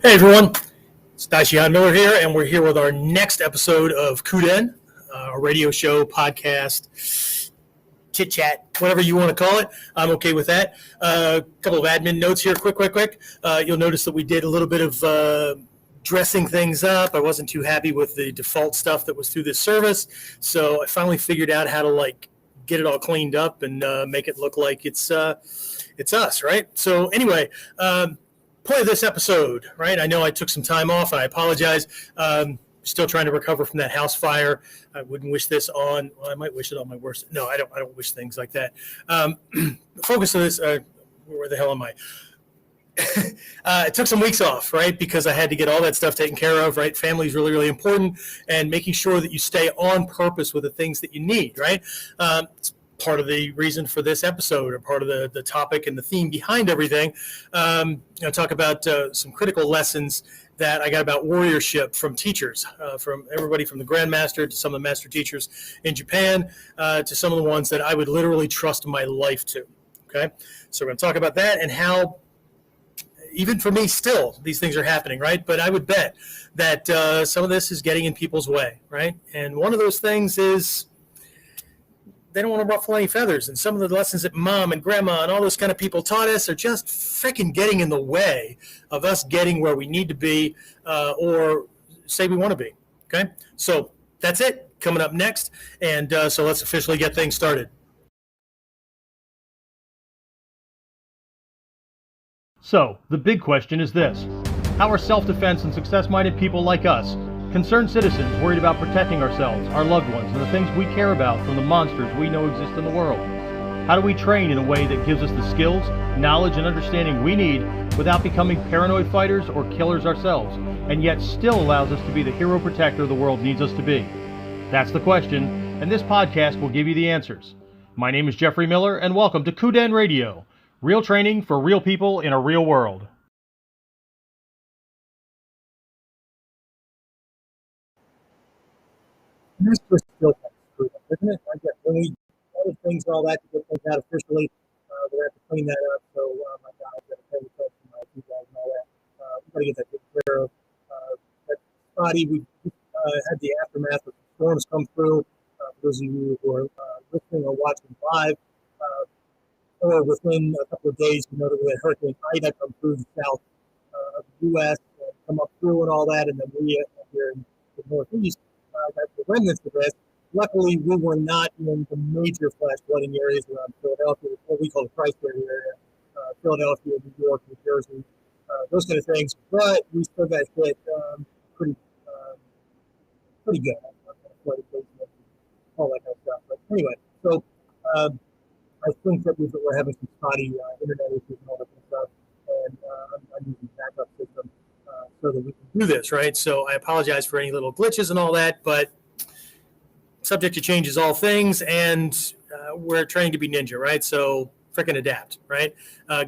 Hey everyone, it's Daishihan Miller here, and we're here with our next episode of KUDEN, a radio show, podcast, chit chat, whatever you want to call it. I'm okay with that. A couple of admin notes here, quick. You'll notice that we did a little bit of dressing things up. I wasn't too happy with the default stuff that was through this service, so I finally figured out how to get it all cleaned up and make it look like it's us, right? So anyway. Point of this episode, right? I know I took some time off, and I apologize. Still trying to recover from that house fire. I wouldn't wish this on. Well, I might wish it on my worst. No, I don't wish things like that. The focus of this. Where the hell am I? It took some weeks off, right? Because I had to get all that stuff taken care of, right? Family is really, really important, and making sure that you stay on purpose with the things that you need, right? It's part of the reason for this episode, or part of the topic and the theme behind everything. I'll talk about some critical lessons that I got about warriorship from teachers, from everybody from the grandmaster to some of the master teachers in Japan, to some of the ones that I would literally trust my life to. Okay, so we're going to talk about that and how, even for me, still these things are happening, right? But I would bet that some of this is getting in people's way, right? And one of those things is they don't want to ruffle any feathers. And some of the lessons that mom and grandma and all those kind of people taught us are just freaking getting in the way of us getting where we need to be, or say we want to be. Okay, so that's it coming up next. And so let's officially get things started. So, the big question is this: how are self-defense and success-minded people like us, concerned citizens worried about protecting ourselves, our loved ones, and the things we care about from the monsters we know exist in the world? How do we train in a way that gives us the skills, knowledge, and understanding we need without becoming paranoid fighters or killers ourselves, and yet still allows us to be the hero protector the world needs us to be? That's the question, and this podcast will give you the answers. My name is Jeffrey Miller, and welcome to KUDEN Radio, real training for real people in a real world. This was still kind of screwed up, isn't it? I guess when we added things and all that to get things out officially, we have to clean that up. So my guys got to pay the price for my two guys and all that. We got to get that taken care of. That spotty, we had the aftermath of the storms come through. For those of you who are listening or watching live, or within a couple of days, we know that we had Hurricane Ida come through the south of the U.S. and come up through and all that, and then we here in the Northeast. Got the remnants of this. Luckily, we were not in the major flash flooding areas around Philadelphia, what we call the tri-state area, Philadelphia, New York, New Jersey, those kind of things. But we still got hit pretty good. All that kind of stuff. But anyway, so I think that we're having some spotty internet issues and all that kind of stuff, and I'm using backup system so that we can do this, right? So I apologize for any little glitches and all that, but subject to change is all things, and we're training to be ninja, right? So freaking adapt, right?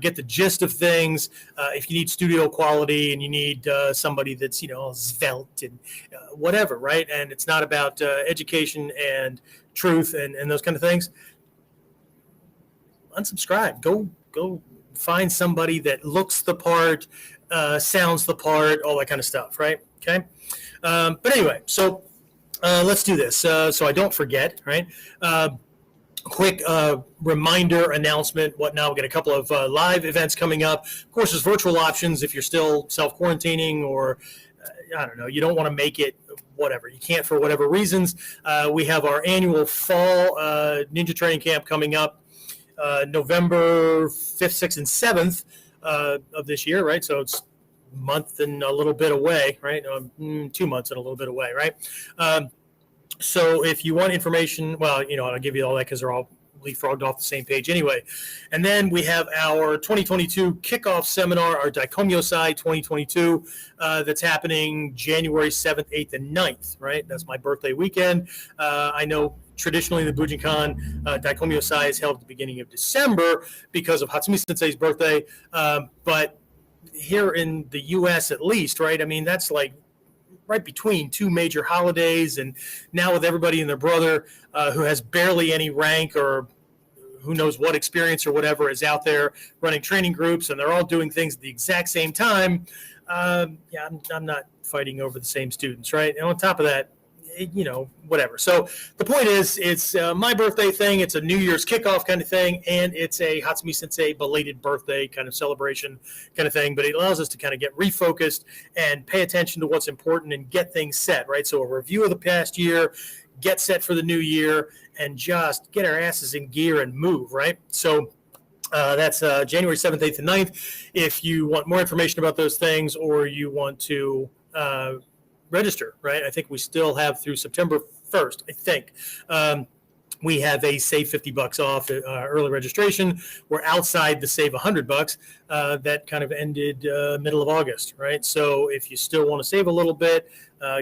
Get the gist of things. If you need studio quality and you need somebody that's, svelte and whatever, right? And it's not about education and truth and those kind of things, unsubscribe. Go find somebody that looks the part, sounds the part, all that kind of stuff, right? Okay. But anyway, so let's do this so I don't forget, right? Quick reminder, announcement, whatnot. We've got a couple of live events coming up. Of course, there's virtual options if you're still self-quarantining or, I don't know, you don't want to make it, whatever. You can't for whatever reasons. We have our annual fall ninja training camp coming up November 5th, 6th, and 7th of this year, right? So it's a month and a little bit away, right? 2 months and a little bit away, right? So if you want information, well, I'll give you all that because they're all leapfrogged off the same page anyway. And then we have our 2022 kickoff seminar, our Daikomyosai 2022, that's happening January 7th, 8th, and 9th, right? That's my birthday weekend. I know traditionally the Bujinkan Daikomyosai is held at the beginning of December because of Hatsumi Sensei's birthday. But here in the U.S. at least, right? I mean, that's like right between two major holidays, and now with everybody and their brother who has barely any rank or who knows what experience or whatever is out there running training groups, and they're all doing things at the exact same time, Yeah, I'm not fighting over the same students, right? And on top of that, whatever. So the point is, it's my birthday thing. It's a New Year's kickoff kind of thing, and it's a Hatsumi Sensei belated birthday kind of celebration kind of thing. But it allows us to kind of get refocused and pay attention to what's important and get things set, right? So a review of the past year, get set for the new year, and just get our asses in gear and move, right? So that's January 7th, 8th, and 9th. If you want more information about those things, or you want to register, right? I think we still have through September 1st, I think. We have a save $50 off early registration. We're outside the save $100 that kind of ended middle of August, right? So if you still want to save a little bit,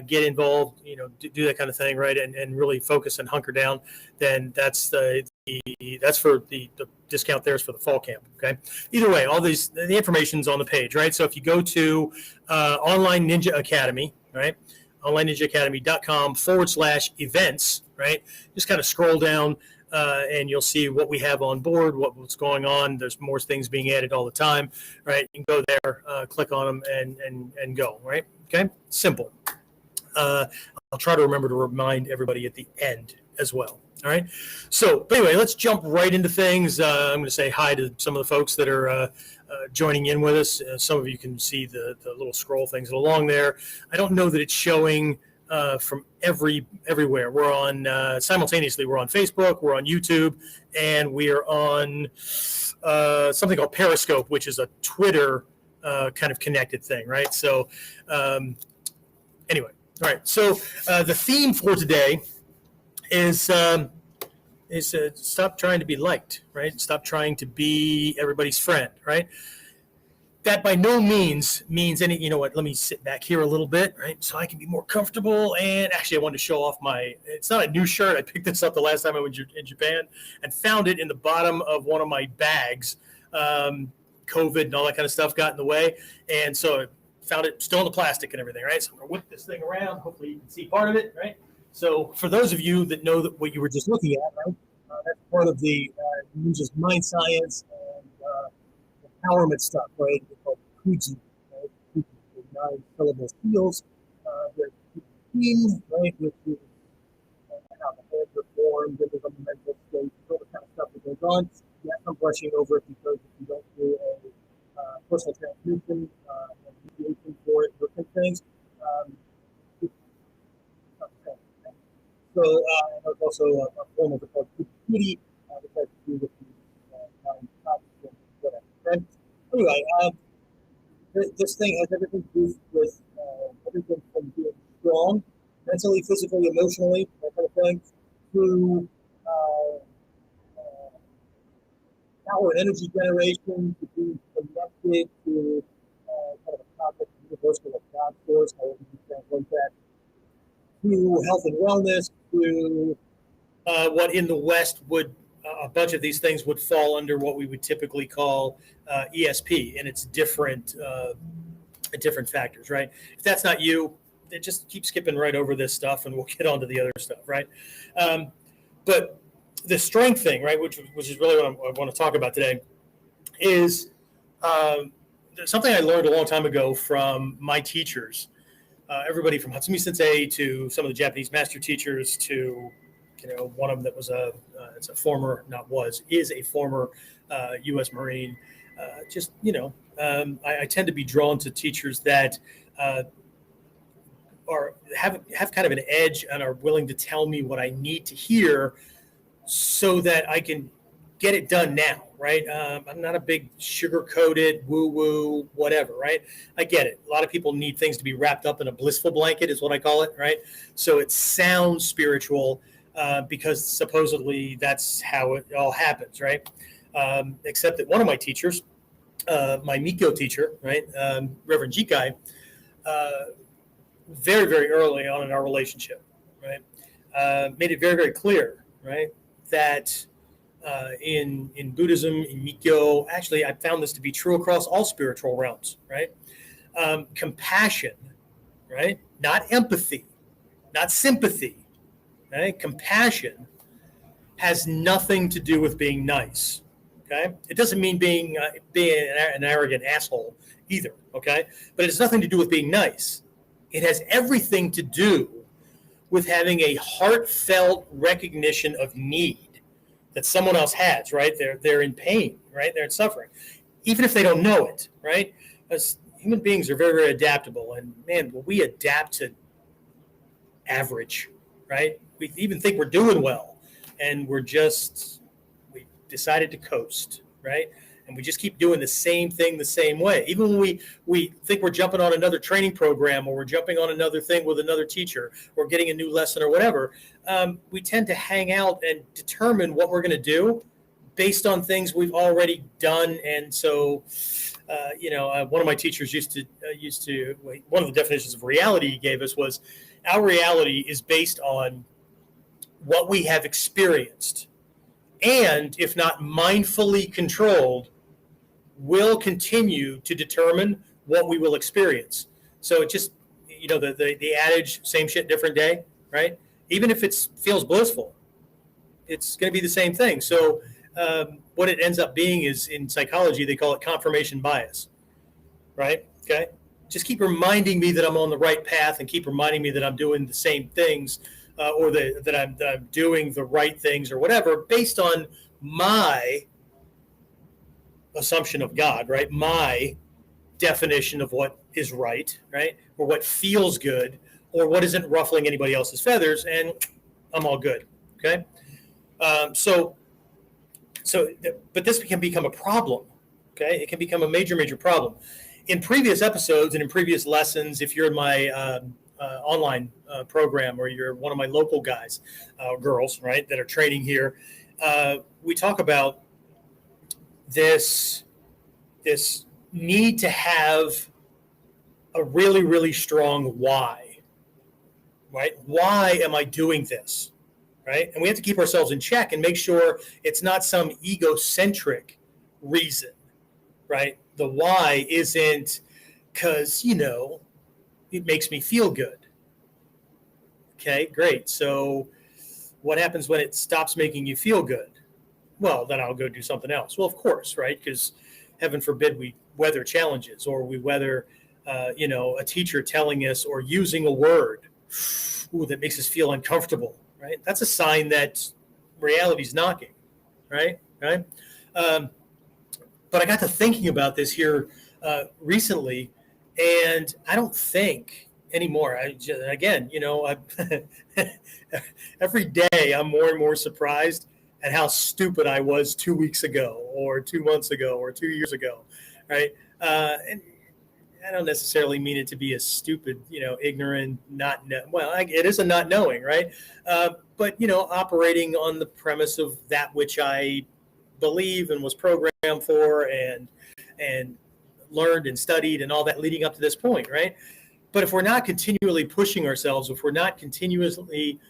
get involved, do that kind of thing, right? And really focus and hunker down, then that's that's for the discount there is for the fall camp. Okay. Either way, the information's on the page, right? So if you go to Online Ninja Academy, right? onlineninjaacademy.com/events, right? Just kind of scroll down and you'll see what we have on board, what's going on. There's more things being added all the time, right? You can go there, click on them and go, right? Okay. Simple. I'll try to remember to remind everybody at the end as well. All right. So anyway, let's jump right into things. I'm going to say hi to some of the folks that are joining in with us. Some of you can see the little scroll things along there. I don't know that it's showing from everywhere. We're on simultaneously. We're on Facebook, we're on YouTube, and we are on something called Periscope, which is a Twitter kind of connected thing, right? So anyway, all right. So the theme for today is stop trying to be liked, right? Stop trying to be everybody's friend, right? That by no means means any, let me sit back here a little bit, right? So I can be more comfortable. And actually I wanted to show off it's not a new shirt. I picked this up the last time I went in Japan and found it in the bottom of one of my bags. COVID and all that kind of stuff got in the way. And so I found it still in the plastic and everything, right? So I'm going to whip this thing around. Hopefully you can see part of it, right? So for those of you that know that what you were just looking at, right, that's part of the Ninja's mind science and empowerment stuff, right? It's called KUDEN, right? KUDEN, 9 syllable skills. There's KUDEN, right, which is how the hands are formed, and there's a mental state, all the kind of stuff that goes on. Yeah, I'm brushing over it because if you don't do a personal transmission and mediation for it, those kind of things. So there's also a form of it called Kitty, which has to do with the mind consciousness and whatever. Okay? Anyway, this thing has everything to do with everything from being strong, mentally, physically, emotionally, that kind of thing, to power and energy generation, to be connected to kind of a concept of universal of God source, however you translate that, to health and wellness, to what in the West would a bunch of these things would fall under what we would typically call ESP, and it's different factors, right? If that's not you, just keep skipping right over this stuff, and we'll get on to the other stuff, right? But the strength thing, right, which is really what I want to talk about today, is something I learned a long time ago from my teachers. Everybody from Hatsumi Sensei to some of the Japanese master teachers to, one of them that was is a former U.S. Marine. I tend to be drawn to teachers that have kind of an edge and are willing to tell me what I need to hear so that I can get it done now, right? I'm not a big sugar-coated, woo-woo, whatever, right? I get it. A lot of people need things to be wrapped up in a blissful blanket is what I call it, right? So it sounds spiritual because supposedly that's how it all happens, right? Except that one of my teachers, my Mikyo teacher, right, Reverend Jikai, very, very early on in our relationship, right, made it very, very clear, right, that in Buddhism, in Mikyo, actually, I found this to be true across all spiritual realms, right? Compassion, right? Not empathy, not sympathy, right? Compassion has nothing to do with being nice, Okay, it doesn't mean being an arrogant asshole either. Okay, but it has nothing to do with being nice. It has everything to do with having a heartfelt recognition of need that someone else has. Right, they're in pain. Right, they're in suffering, even if they don't know it. Right, as human beings are very, very adaptable, and man, will we adapt to average. Right, we even think we're doing well, and we decided to coast, right? And we just keep doing the same thing the same way. Even when we think we're jumping on another training program, or we're jumping on another thing with another teacher, or getting a new lesson or whatever, we tend to hang out and determine what we're going to do based on things we've already done. And so, one of my teachers used to one of the definitions of reality he gave us was, our reality is based on what we have experienced, and if not mindfully controlled, will continue to determine what we will experience. So it just, the adage, same shit, different day, right? Even if it feels blissful, it's going to be the same thing. So what it ends up being is, in psychology, they call it confirmation bias, right? Okay. Just keep reminding me that I'm on the right path, and keep reminding me that I'm doing the same things, or that I'm doing the right things or whatever, based on my assumption of God, right? My definition of what is right, right? Or what feels good, or what isn't ruffling anybody else's feathers, and I'm all good, okay? But this can become a problem, okay? It can become a major, major problem. In previous episodes and in previous lessons, if you're in my online program, or you're one of my local guys, girls, right, that are training here, we talk about this need to have a really, really strong why, right? Why am I doing this, right? And we have to keep ourselves in check and make sure it's not some egocentric reason, right? The why isn't because, it makes me feel good. Okay, great. So what happens when it stops making you feel good? Well, then I'll go do something else. Well, of course, right? Because heaven forbid we weather challenges, or we weather, a teacher telling us or using a word that makes us feel uncomfortable, right? That's a sign that reality's knocking, right? Right. But I got to thinking about this here recently, and I don't think anymore. Every day I'm more and more surprised at how stupid I was 2 weeks ago, or 2 months ago, or 2 years ago, right? And I don't necessarily mean it to be a stupid, ignorant, it is a not knowing, right? But operating on the premise of that which I believe and was programmed for, and learned and studied and all that leading up to this point, right? But if we're not continually pushing ourselves, if we're not continuously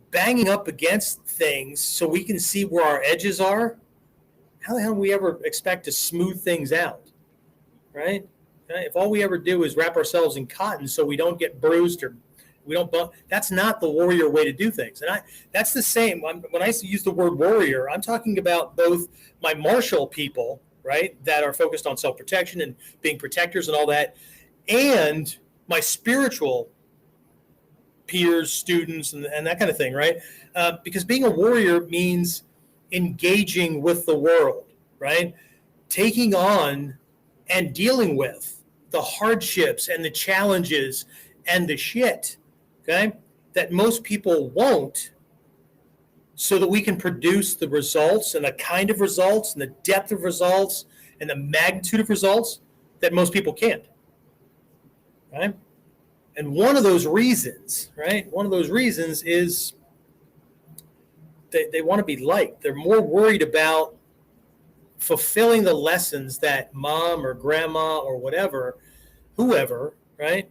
banging up against things so we can see where our edges are, how the hell do we ever expect to smooth things out, right? If all we ever do is wrap ourselves in cotton so we don't get bruised, or we don't bump, that's not the warrior way to do things. And that's the same. When I use the word warrior, I'm talking about both my martial people, right, that are focused on self-protection and being protectors and all that, and my spiritual peers, students, and that kind of thing, right? Because being a warrior means engaging with the world, right? Taking on and dealing with the hardships and the challenges and the shit, okay, that most people won't, so that we can produce the results and the kind of results and the depth of results and the magnitude of results that most people can't, right? And one of those reasons, right, is they want to be liked. They're more worried about fulfilling the lessons that mom or grandma or whoever, right,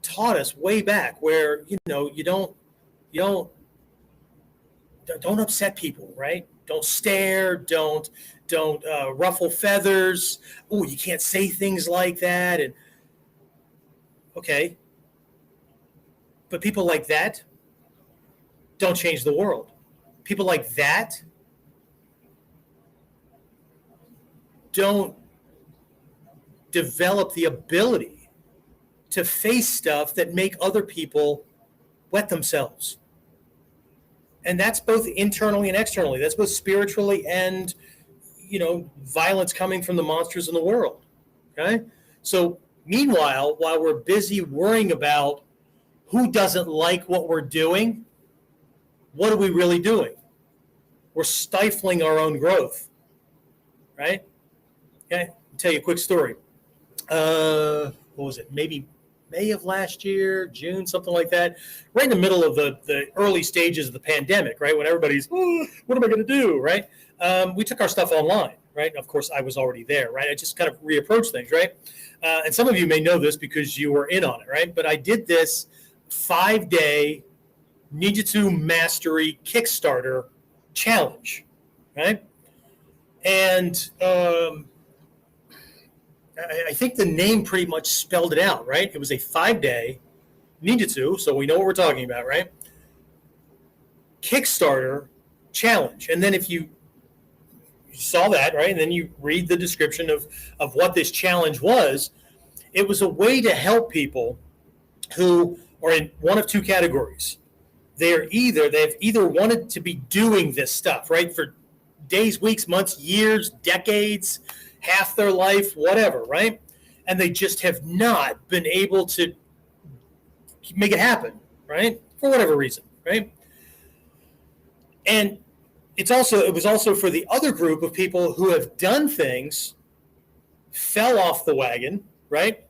taught us way back, where, you don't upset people, right? Don't stare, don't ruffle feathers. Oh, you can't say things like that. And okay, but people like that don't change the world. People like that don't develop the ability to face stuff that make other people wet themselves. And that's both internally and externally. That's both spiritually and, violence coming from the monsters in the world. Okay? So meanwhile, while we're busy worrying about who doesn't like what we're doing, what are we really doing? We're stifling our own growth, right? Okay, I'll tell you a quick story. What was it? Maybe May of last year, June, something like that. Right in the middle of the early stages of the pandemic, right? When everybody's, what am I going to do, right? We took our stuff online, right? Of course, I was already there, right? I just kind of reapproached things, right? And some of you may know this because you were in on it, right? But I did this 5-day Ninjutsu Mastery Kickstarter challenge, right? And I think the name pretty much spelled it out, right? It was a 5-day Ninjutsu, so we know what we're talking about, right? Kickstarter challenge. And then if you saw that, right, and then you read the description of what this challenge was, it was a way to help people who are in one of two categories. They've either wanted to be doing this stuff, right, for days, weeks, months, years, decades, half their life, whatever, right? And they just have not been able to make it happen, right? For whatever reason, right? And it was also for the other group of people who have done things, fell off the wagon, right?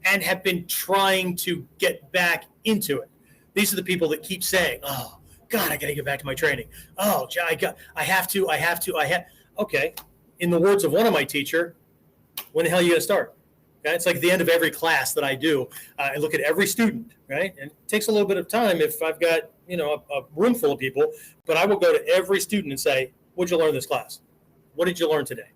And have been trying to get back into it. These are the people that keep saying, oh, God, I got to get back to my training. Oh, I have to. Okay. In the words of one of my teacher, when the hell are you going to start? Okay? It's like the end of every class that I do. I look at every student, right? And it takes a little bit of time if I've got, a room full of people, but I will go to every student and say, what'd you learn this class? What did you learn today?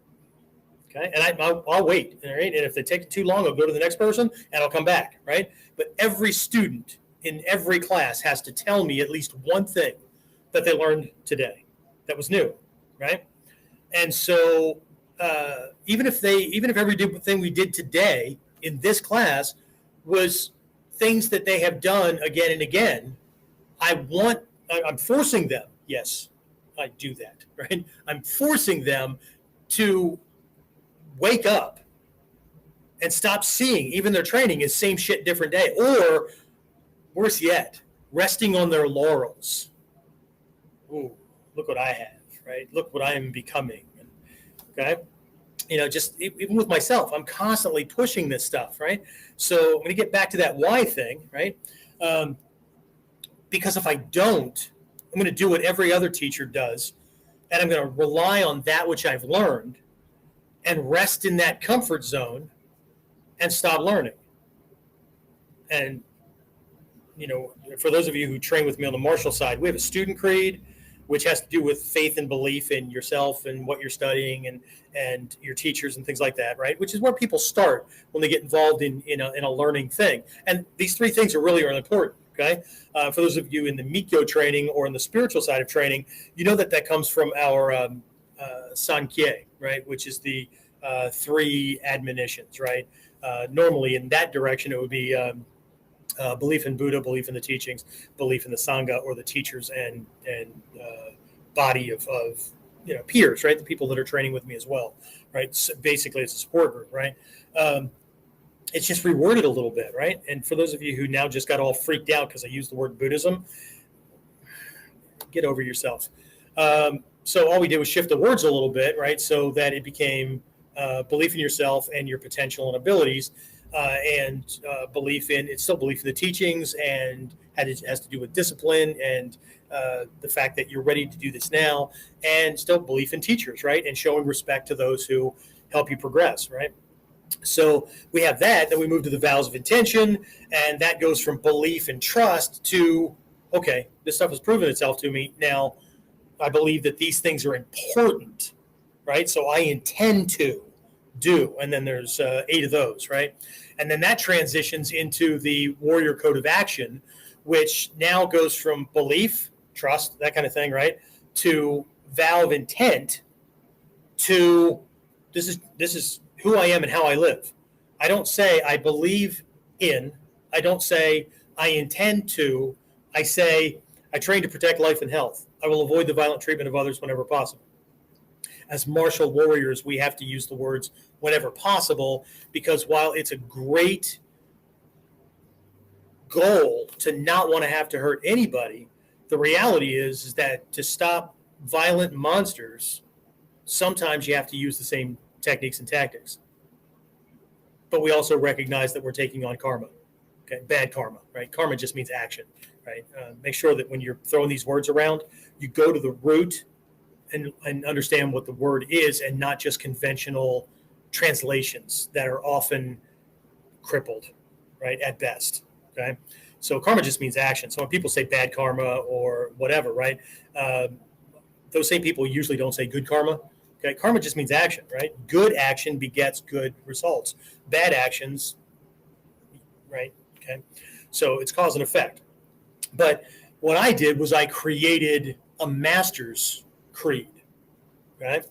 Okay. And I'll wait. Right? And if they take too long, I'll go to the next person and I'll come back. Right. But every student in every class has to tell me at least one thing that they learned today that was new. Right. And so even if everything we did today in this class was things that they have done again and again, I'm forcing them. Yes, I do that, right? I'm forcing them to wake up and stop seeing even their training as same shit, different day, or worse yet, resting on their laurels. Ooh, look what I have, right? Look what I am becoming. Okay. Just even with myself, I'm constantly pushing this stuff, right? So I'm going to get back to that why thing, right? Because if I don't, I'm going to do what every other teacher does, and I'm going to rely on that which I've learned and rest in that comfort zone and stop learning. And, for those of you who train with me on the martial side, we have a student creed, which has to do with faith and belief in yourself and what you're studying and your teachers and things like that, right? Which is where people start when they get involved in a learning thing. And these three things are really important, okay? For those of you in the Mikyo training or in the spiritual side of training, you know that comes from our Sankhya, right? Which is the 3 admonitions, right? Normally in that direction, it would be belief in Buddha, belief in the teachings, belief in the Sangha or the teachers and body of peers, right? The people that are training with me as well, right? So basically, it's a support group, right? It's just reworded a little bit, right? And for those of you who now just got all freaked out because I used the word Buddhism, get over yourself. So all we did was shift the words a little bit, right? So that it became belief in yourself and your potential and abilities. And it's still belief in the teachings and has to do with discipline and the fact that you're ready to do this now, and still belief in teachers, right? And showing respect to those who help you progress, right? So we have that, then we move to the vows of intention, and that goes from belief and trust to, okay, this stuff has proven itself to me. Now, I believe that these things are important, right? So I intend to do, and then there's 8 of those, right? And then that transitions into the warrior code of action, which now goes from belief, trust, that kind of thing, right, to vow of intent, to This is who I am and how I live. I don't say I believe in. I don't say I intend to. I say I train to protect life and health. I will avoid the violent treatment of others whenever possible. As martial warriors, we have to use the words whenever possible, because while it's a great goal to not want to have to hurt anybody, the reality is that to stop violent monsters, sometimes you have to use the same techniques and tactics. But we also recognize that we're taking on karma, okay? Bad karma, right? Karma just means action, right? Make sure that when you're throwing these words around, you go to the root and understand what the word is, and not just conventional translations that are often crippled, right, at best, okay? So karma just means action. So when people say bad karma or whatever, right, those same people usually don't say good karma. Okay, karma just means action, right? Good action begets good results. Bad actions, right? Okay, so it's cause and effect. But what I did was I created a master's creed, right?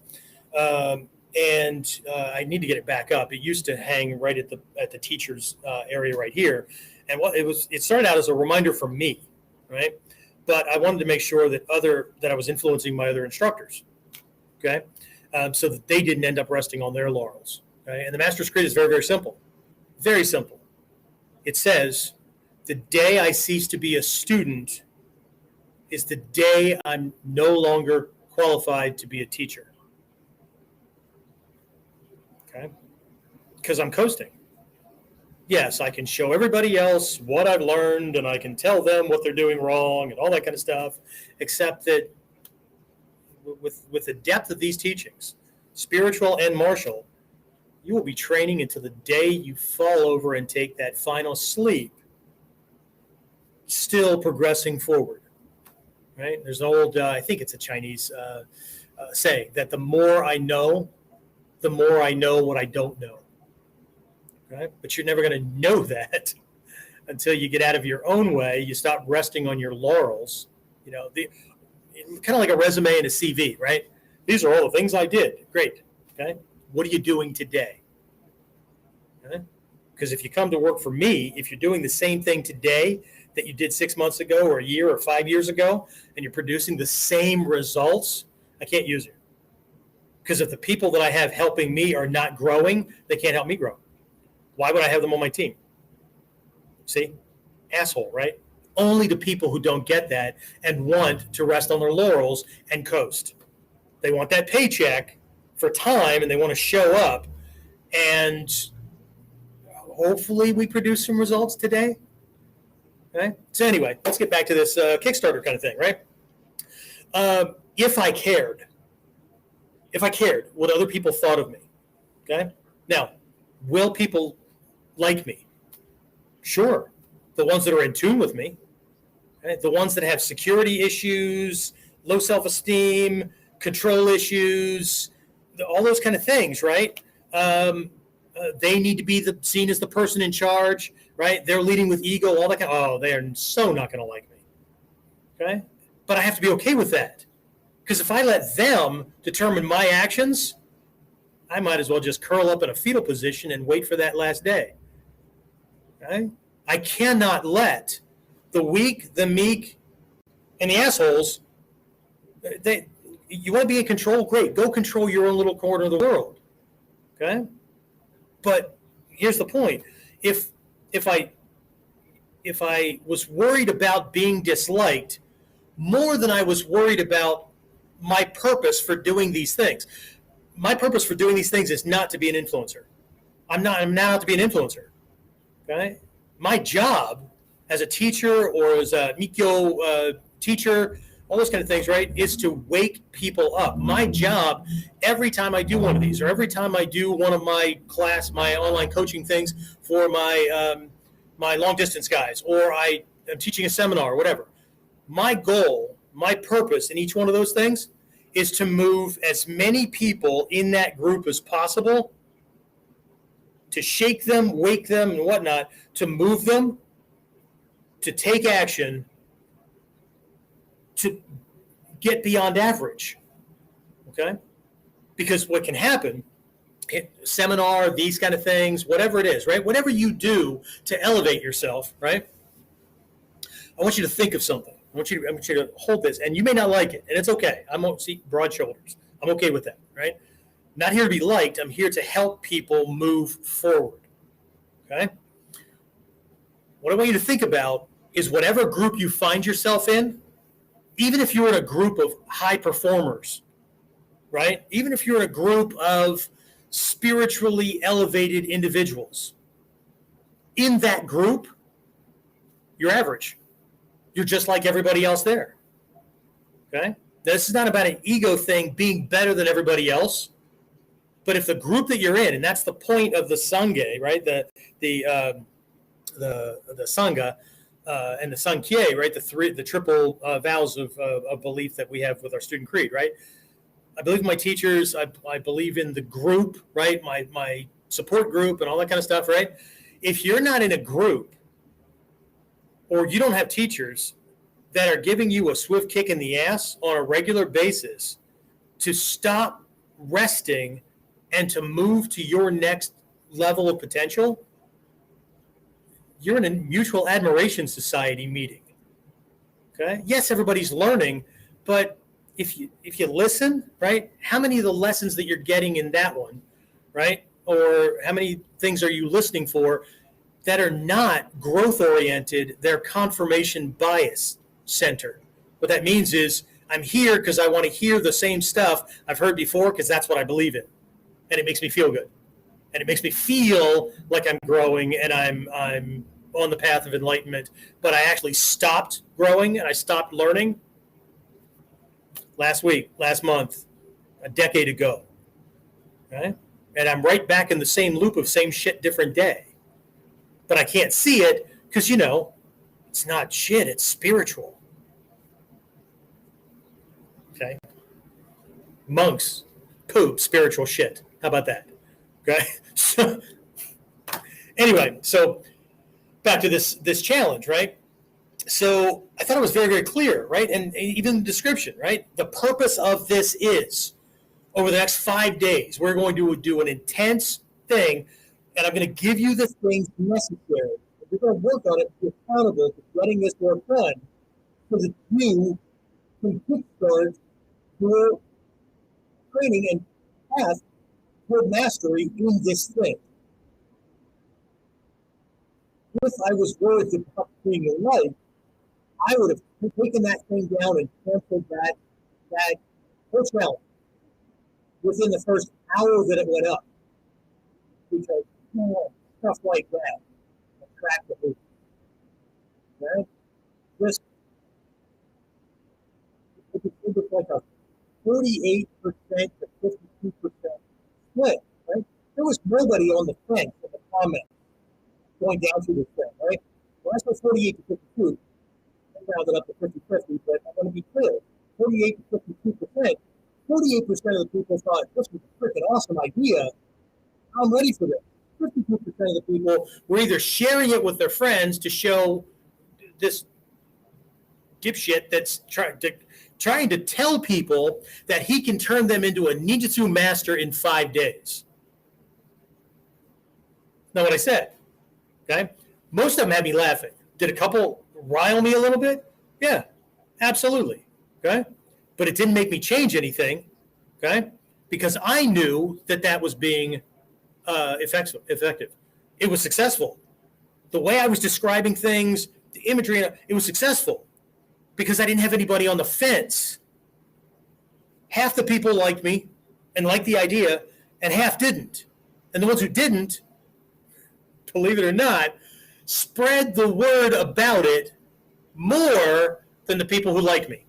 And I need to get it back up. It used to hang right at the teacher's area right here, and it started out as a reminder for me, right? But I wanted to make sure that I was influencing my other instructors, okay, so that they didn't end up resting on their laurels. Okay? And the Master's Creed is very, very simple, very simple. It says, "The day I cease to be a student is the day I'm no longer qualified to be a teacher." Okay, because I'm coasting. Yes, I can show everybody else what I've learned, and I can tell them what they're doing wrong and all that kind of stuff, except that with the depth of these teachings, spiritual and martial, you will be training until the day you fall over and take that final sleep, still progressing forward, right? There's an old, I think it's a Chinese saying, that the more I know what I don't know. Right? But you're never going to know that until you get out of your own way. You stop resting on your laurels. You know, kind of like a resume and a CV, right? These are all the things I did. Great. Okay. What are you doing today? Okay? Because if you come to work for me, if you're doing the same thing today that you did 6 months ago or a year or 5 years ago, and you're producing the same results, I can't use you. Because if the people that I have helping me are not growing, they can't help me grow. Why would I have them on my team? See? Asshole, right? Only the people who don't get that and want to rest on their laurels and coast. They want that paycheck for time, and they want to show up. And hopefully we produce some results today. Okay? So anyway, let's get back to this Kickstarter kind of thing, right? If I cared what other people thought of me, okay? Now, will people like me? Sure. The ones that are in tune with me, right? The ones that have security issues, low self-esteem, control issues, all those kind of things, right? They need to be seen as the person in charge, right? They're leading with ego, all that kind of, they are so not going to like me, okay? But I have to be okay with that, because if I let them determine my actions, I might as well just curl up in a fetal position and wait for that last day. Okay? I cannot let the weak, the meek, and the assholes, you want to be in control? Great. Go control your own little corner of the world. Okay? But here's the point. If I was worried about being disliked more than I was worried about my purpose for doing these things, my purpose for doing these things is not to be an influencer. I'm not out to be an influencer. Okay? My job as a teacher or as a Mikyo teacher, all those kind of things, right, is to wake people up. My job, every time I do one of these, or every time I do one of my online coaching things for my long distance guys, or I am teaching a seminar or whatever, my goal, my purpose in each one of those things is to move as many people in that group as possible, to shake them, wake them, and whatnot, to move them, to take action, to get beyond average, okay? Because what can happen seminar, these kind of things, whatever it is, right? Whatever you do to elevate yourself, right? I want you to think of something. I want you to hold this, and you may not like it, and it's okay. See, broad shoulders. I'm okay with that, right? Not here to be liked. I'm here to help people move forward, okay? What I want you to think about is whatever group you find yourself in, even if you're in a group of high performers, right? Even if you're in a group of spiritually elevated individuals, in that group, you're average. You're just like everybody else there, okay? This is not about an ego thing, being better than everybody else. But if the group that you're in, and that's the point of the Sangha, right? The Sangha and the Sankhya, right? The triple vows of belief that we have with our student creed, right? I believe in my teachers. I believe in the group, right? My support group and all that kind of stuff, right? If you're not in a group, or you don't have teachers that are giving you a swift kick in the ass on a regular basis to stop resting and to move to your next level of potential, you're in a mutual admiration society meeting. Okay? Yes, everybody's learning, but if you listen, right, how many of the lessons that you're getting in that one, right, or how many things are you listening for that are not growth oriented? They're confirmation bias centered. What that means is I'm here because I want to hear the same stuff I've heard before because that's what I believe in. And it makes me feel good. And it makes me feel like I'm growing and I'm on the path of enlightenment. But I actually stopped growing and I stopped learning last week, last month, a decade ago. Right? And I'm right back in the same loop of same shit, different day. But I can't see it because, it's not shit, it's spiritual. Okay? Monks poop spiritual shit. How about that? Okay? So, anyway, so back to this challenge, right? So I thought it was very, very clear, right? And even the description, right? The purpose of this is over the next 5 days, we're going to do an intense thing, and I'm going to give you the things necessary. We're going to work on it to be accountable to getting this work done so that you can kickstart your training and path toward mastery in this thing. If I was worried about being your life, I would have taken that thing down and canceled that whole challenge within the first hour that it went up. Because stuff like that attract the movement. Okay? Just it was like a 48% to 52% split, right? There was nobody on the fence in the comments going down through this thing, right? Well, that's what 48 to 52. I rounded up to 50-50, but I want to be clear. 48 to 52%. 48% of the people thought this was a freaking awesome idea. I'm ready for this. 52% of the people were either sharing it with their friends to show this dipshit that's trying to tell people that he can turn them into a ninjutsu master in 5 days. Now, what I said, okay? Most of them had me laughing. Did a couple rile me a little bit? Yeah, absolutely, okay? But it didn't make me change anything, okay? Because I knew that was being effective. It was successful. The way I was describing things, the imagery, it was successful because I didn't have anybody on the fence. Half the people liked me and liked the idea, and half didn't. And the ones who didn't, believe it or not, spread the word about it more than the people who liked me.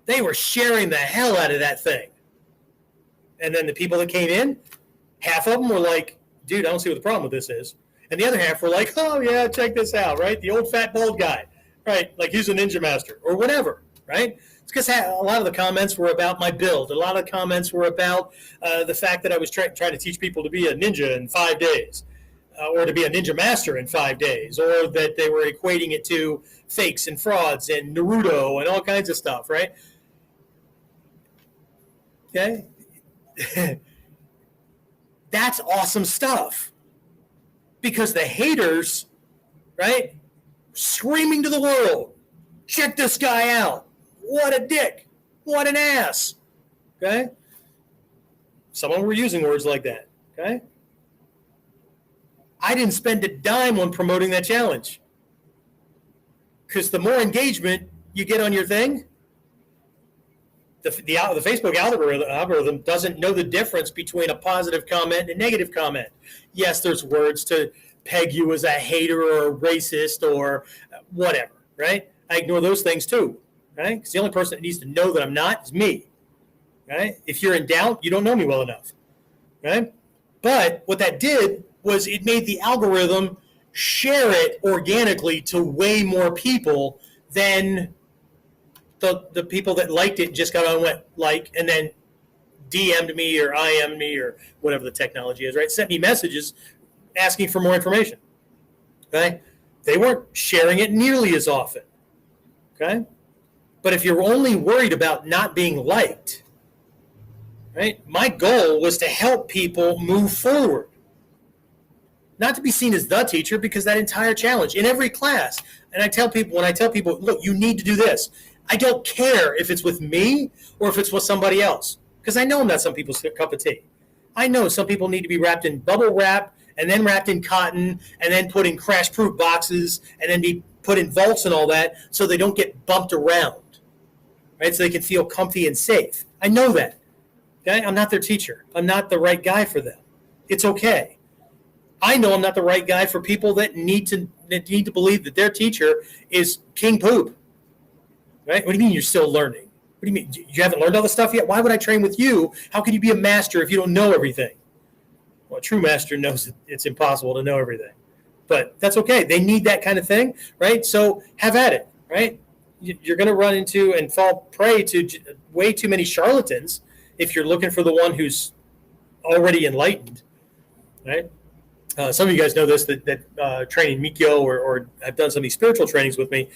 They were sharing the hell out of that thing. And then the people that came in, half of them were like, dude, I don't see what the problem with this is. And the other half were like, oh, yeah, check this out, right? The old fat bald guy, right? Like he's a ninja master or whatever, right? It's because a lot of the comments were about my build. A lot of the comments were about the fact that I was trying to teach people to be a ninja in 5 days or to be a ninja master in 5 days, or that they were equating it to fakes and frauds and Naruto and all kinds of stuff, right? Okay? That's awesome stuff. Because the haters, right, screaming to the world, check this guy out. What a dick. What an ass. Okay? Some of them were using words like that. Okay? I didn't spend a dime on promoting that challenge. Because the more engagement you get on your thing, the Facebook algorithm doesn't know the difference between a positive comment and a negative comment. Yes, there's words to peg you as a hater or a racist or whatever, right? I ignore those things too, right? Because the only person that needs to know that I'm not is me, right? If you're in doubt, you don't know me well enough, right? But what that did was it made the algorithm share it organically to way more people than the people that liked it just got on and went like, and then DM'd me or IM'd me or whatever the technology is, right? Sent me messages asking for more information, okay? They weren't sharing it nearly as often, okay? But if you're only worried about not being liked, right? My goal was to help people move forward. Not to be seen as the teacher, because that entire challenge in every class, and when I tell people, look, you need to do this, I don't care if it's with me or if it's with somebody else, because I know I'm not some people's cup of tea. I know some people need to be wrapped in bubble wrap and then wrapped in cotton and then put in crash-proof boxes and then be put in vaults and all that so they don't get bumped around, right? So they can feel comfy and safe. I know that. Okay? I'm not their teacher. I'm not the right guy for them. It's okay. I know I'm not the right guy for people that need to believe that their teacher is king poop. Right? What do you mean you're still learning? What do you mean? You haven't learned all the stuff yet? Why would I train with you? How can you be a master if you don't know everything? Well, a true master knows that it's impossible to know everything. But that's okay. They need that kind of thing, right? So have at it, right? You're going to run into and fall prey to way too many charlatans if you're looking for the one who's already enlightened, right? Some of you guys know this, that training Mikyo or have done some of these spiritual trainings with me.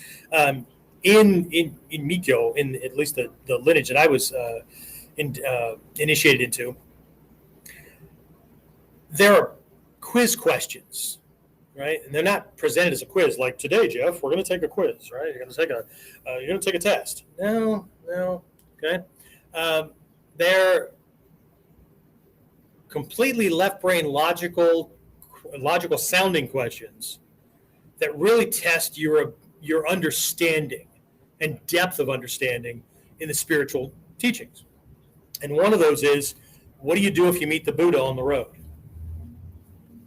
In Mikyo, in at least the lineage that I was initiated into, there are quiz questions, right? And they're not presented as a quiz. Like today, Jeff, we're going to take a quiz, right? You're going to take a test. No, okay. They're completely left brain logical sounding questions that really test your understanding and depth of understanding in the spiritual teachings. And one of those is, what do you do if you meet the Buddha on the road?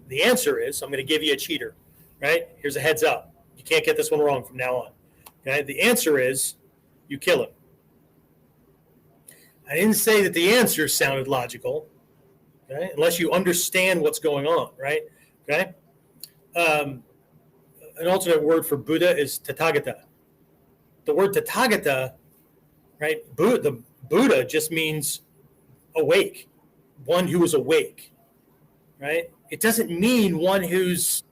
The answer is, I'm going to give you a cheater, right? Here's a heads up. You can't get this one wrong from now on. Okay? The answer is, you kill him. I didn't say that the answer sounded logical, okay? Unless you understand what's going on, right? Okay? An alternate word for Buddha is Tathagata. The word Tathagata, right? The Buddha just means awake, one who is awake, right? It doesn't mean one who's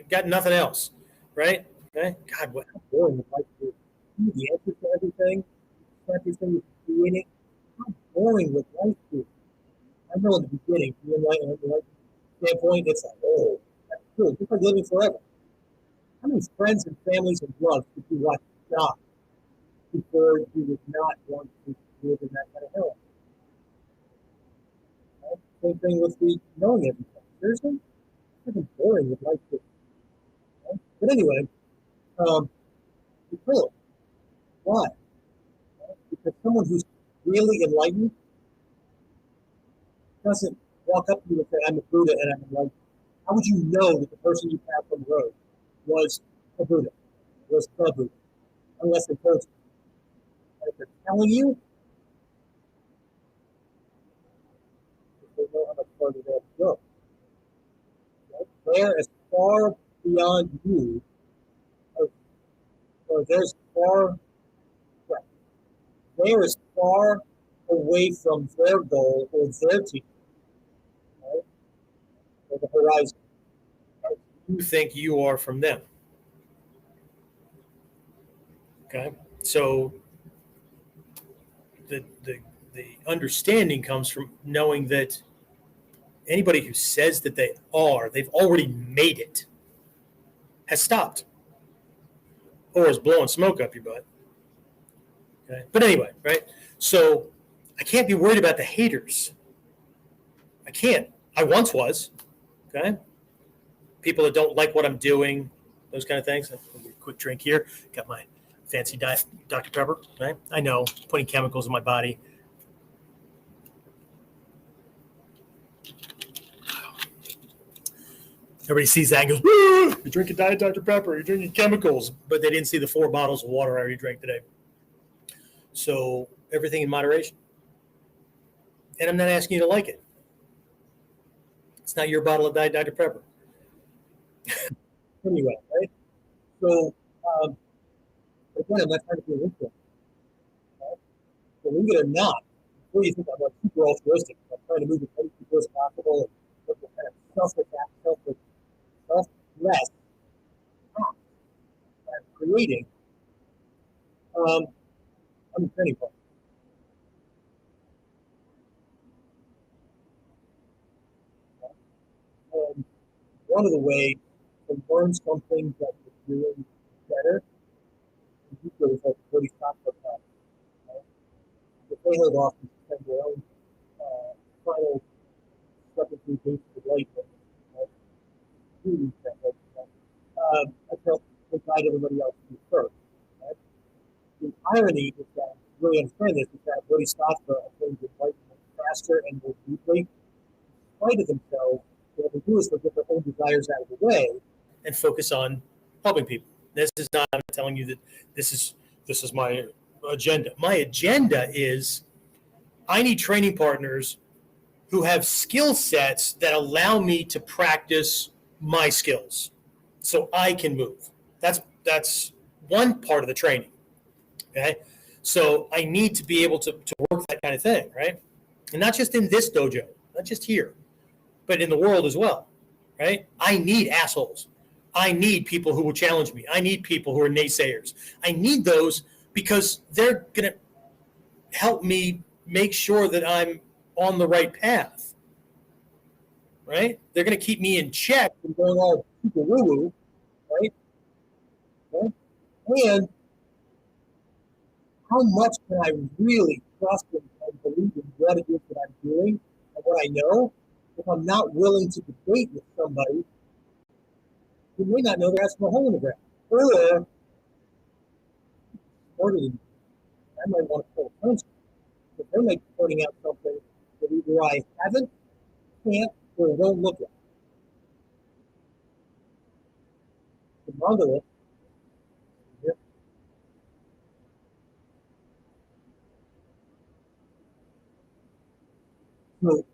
got nothing else, right? Okay? God, what boring would life be? The answer to everything is creating. How boring would life be? I know in the beginning, from the standpoint, it's like, oh, that's true. It's like living forever. How many friends and families and loves did you watch die before you would not want to live in that kind of hell? Right? Same thing with the knowing everything. Seriously? It's like boring with life. Right? But anyway, you kill it. Why? Right? Because someone who's really enlightened doesn't walk up to you and say, I'm a Buddha and I'm enlightened. How would you know that the person you passed on the road was a Buddha, was the Buddha, unless they told you? And if they're telling you, they know how much further they have to go. Right? They're as far beyond you, or there's far, right. They're as far away from their goal or their team, right? Or the horizon. You think you are from them. Okay, so the the understanding comes from knowing that anybody who says that they've already made it, has stopped or is blowing smoke up your butt. Okay. But anyway, right? So I can't be worried about the haters. I can't. I once was. Okay. People that don't like what I'm doing, those kind of things. I'll get a quick drink here. Got my fancy diet Dr. Pepper. Right? I know, putting chemicals in my body. Everybody sees that and goes, "Woo, you're drinking Diet Dr. Pepper, you're drinking chemicals." But they didn't see the 4 bottles of water I already drank today. So everything in moderation. And I'm not asking you to like it. It's not your bottle of Diet Dr. Pepper. Anyway, right? So, again, I'm not trying to be an influencer. Right? Believe it or not, before you think I'm like super altruistic, I'm trying to move as many people as possible and look at kind of selfless act I'm creating. I'm a training partner. And one of the ways to learn something that you're doing better, you feel is like a pretty stock time. Right? If they have often spend their own final representation of life, right? I felt to guide everybody else to first. Right? The irony is that, really understand this, is that Bodhisattva attains enlightenment faster and more deeply, in spite of themselves. What they do is they get their own desires out of the way and focus on helping people. This is not, I'm telling you that this is my agenda. My agenda is I need training partners who have skill sets that allow me to practice my skills so I can move. That's one part of the training. Okay. So I need to be able to work that kind of thing, right? And not just in this dojo, not just here, but in the world as well, right? I need assholes. I need people who will challenge me. I need people who are naysayers. I need those because they're going to help me make sure that I'm on the right path, right? They're going to keep me in check from going all super woo-woo, right? And how much can I really trust and believe in what it is that I'm doing and what I know if I'm not willing to debate with somebody who may not know they're asking a hole in the ground? Or, smarter than me, I might want to pull a punch, but they might be pointing out something that either I haven't, can't, or won't look at. The monolith. So,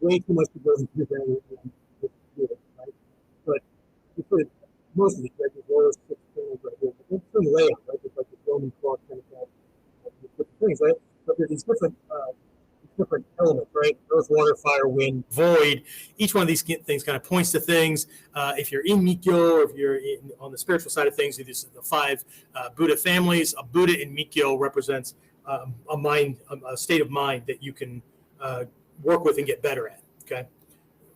way too much to go into this area, right? But you put it, most of the judges were 6 things right here. It's in layout, right? It's like the Roman cross kind of thing. You put the things, right? But there's these different elements, right? Earth, water, fire, wind, void. Each one of these things kind of points to things. If you're in Mikyo, or if you're on the spiritual side of things, this is the 5 Buddha families. A Buddha in Mikyo represents a state of mind that you can work with and get better at. Okay,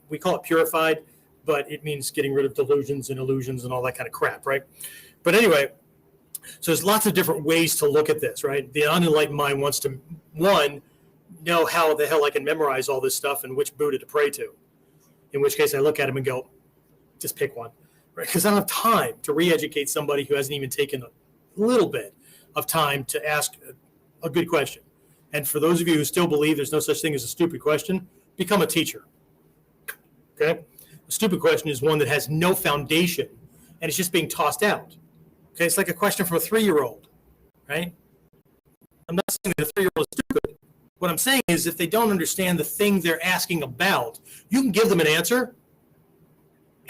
we call it purified, but it means getting rid of delusions and illusions and all that kind of crap, right? But anyway, so there's lots of different ways to look at this, right? The unenlightened mind wants to, one, know how the hell I can memorize all this stuff and which Buddha to pray to. In which case I look at him and go, just pick one, right? Because I don't have time to re-educate somebody who hasn't even taken a little bit of time to ask a good question. And for those of you who still believe there's no such thing as a stupid question, become a teacher. Okay? A stupid question is one that has no foundation and it's just being tossed out. Okay? It's like a question from a 3-year-old, right? I'm not saying that a 3-year-old is stupid. What I'm saying is if they don't understand the thing they're asking about, you can give them an answer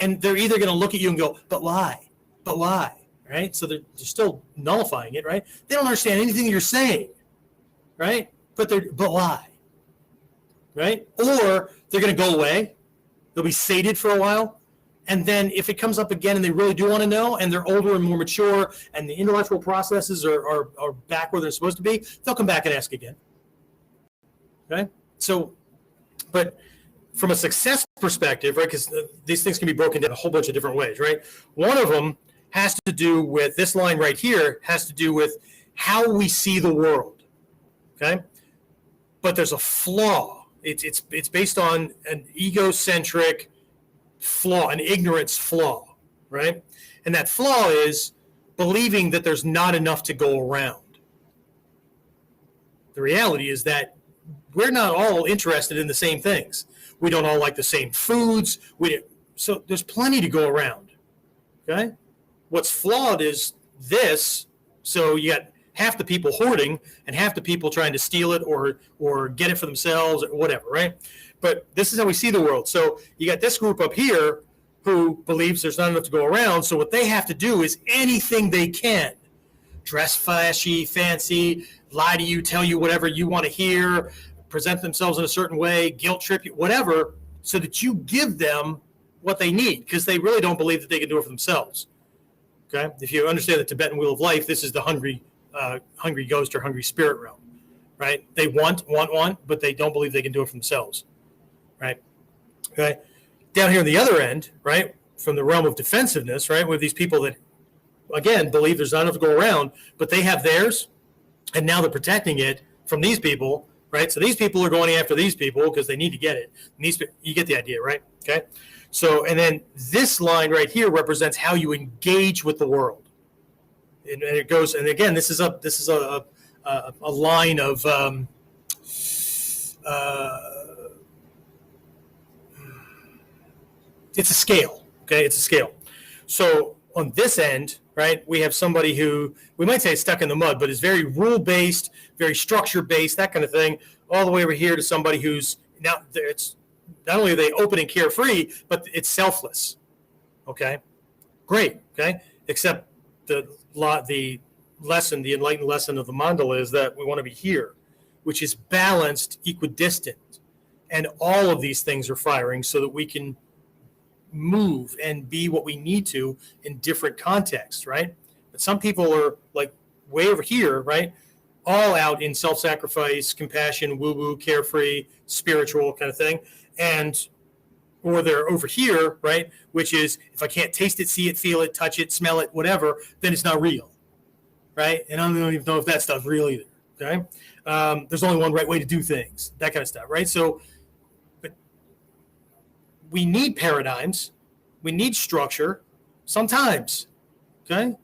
and they're either going to look at you and go, but why? But why? Right? So they're still nullifying it, right? They don't understand anything you're saying, right? But why? Right? Or they're going to go away. They'll be sated for a while, And then if it comes up again and they really do want to know and they're older and more mature and the intellectual processes are back where they're supposed to be, they'll come back and ask again. Okay? So, but from a success perspective, right, because these things can be broken down a whole bunch of different ways, right? One of them has to do with this line right here, has to do with how we see the world. Okay? But there's a flaw. It's based on an egocentric flaw, an ignorance flaw, right? And that flaw is believing that there's not enough to go around. The reality is that we're not all interested in the same things. We don't all like the same foods. So there's plenty to go around, okay? What's flawed is this. So you got half the people hoarding and half the people trying to steal it or get it for themselves or whatever, right? But this is how we see the world. So you got this group up here who believes there's not enough to go around. So what they have to do is anything they can. Dress flashy, fancy, lie to you, tell you whatever you want to hear, present themselves in a certain way, guilt trip you, whatever, so that you give them what they need because they really don't believe that they can do it for themselves. Okay? If you understand the Tibetan wheel of life, this is the hungry ghost or hungry spirit realm, right? They want, but they don't believe they can do it for themselves, right? Okay. Down here on the other end, right, from the realm of defensiveness, right, with these people that, again, believe there's not enough to go around, but they have theirs, and now they're protecting it from these people, right? So these people are going after these people because they need to get it. And you get the idea, right? Okay. So, and then this line right here represents how you engage with the world. And it goes, and again, this is a line of it's a scale. Okay, it's a scale. So on this end, right, we have somebody who we might say is stuck in the mud, but is very rule based, very structure based, that kind of thing. All the way over here to somebody who's now it's not only are they open and carefree, but it's selfless. Okay, great. Okay, except the enlightened lesson of the mandala is that we want to be here, which is balanced, equidistant, and all of these things are firing so that we can move and be what we need to in different contexts, right? But some people are like way over here, right? All out in self-sacrifice, compassion, woo-woo, carefree, spiritual kind of thing, or they're over here, right? Which is if I can't taste it, see it, feel it, touch it, smell it, whatever, then it's not real, right? And I don't even know if that stuff's real either. Okay, there's only one right way to do things, that kind of stuff, right? So, but we need paradigms, we need structure, sometimes. Okay,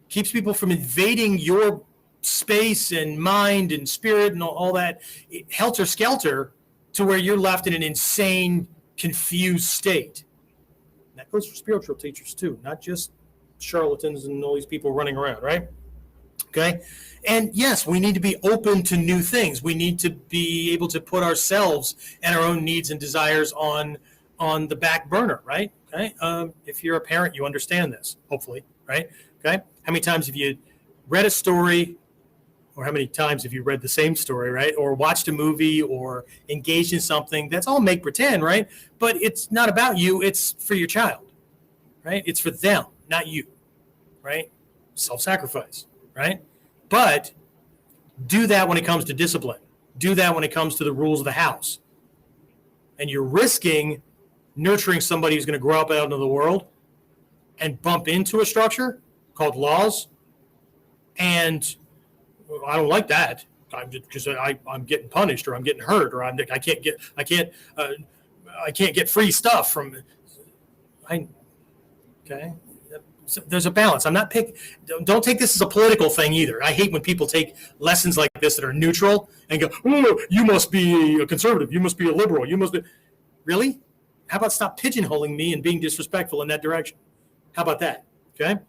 keeps people from invading your space and mind and spirit and all that helter skelter to where you're left in an insane, confused state. And that goes for spiritual teachers too, not just charlatans and all these people running around, right? Okay. And yes, we need to be open to new things. We need to be able to put ourselves and our own needs and desires on the back burner, right? Okay. If you're a parent, you understand this, hopefully, right? Okay. How many times have you read a story, or how many times have you read the same story, right? Or watched a movie or engaged in something that's all make pretend, right? But it's not about you. It's for your child, right? It's for them, not you, right? Self-sacrifice, right? But do that when it comes to discipline. Do that when it comes to the rules of the house. And you're risking nurturing somebody who's going to grow up out into the world and bump into a structure called laws. And I don't like that. I'm just because I'm getting punished, or I'm getting hurt, or I can't get free stuff from. Okay. So there's a balance. I'm not don't take this as a political thing either. I hate when people take lessons like this that are neutral and go, "Oh, you must be a conservative. You must be a liberal. You must be." Really? How about stop pigeonholing me and being disrespectful in that direction? How about that? Okay.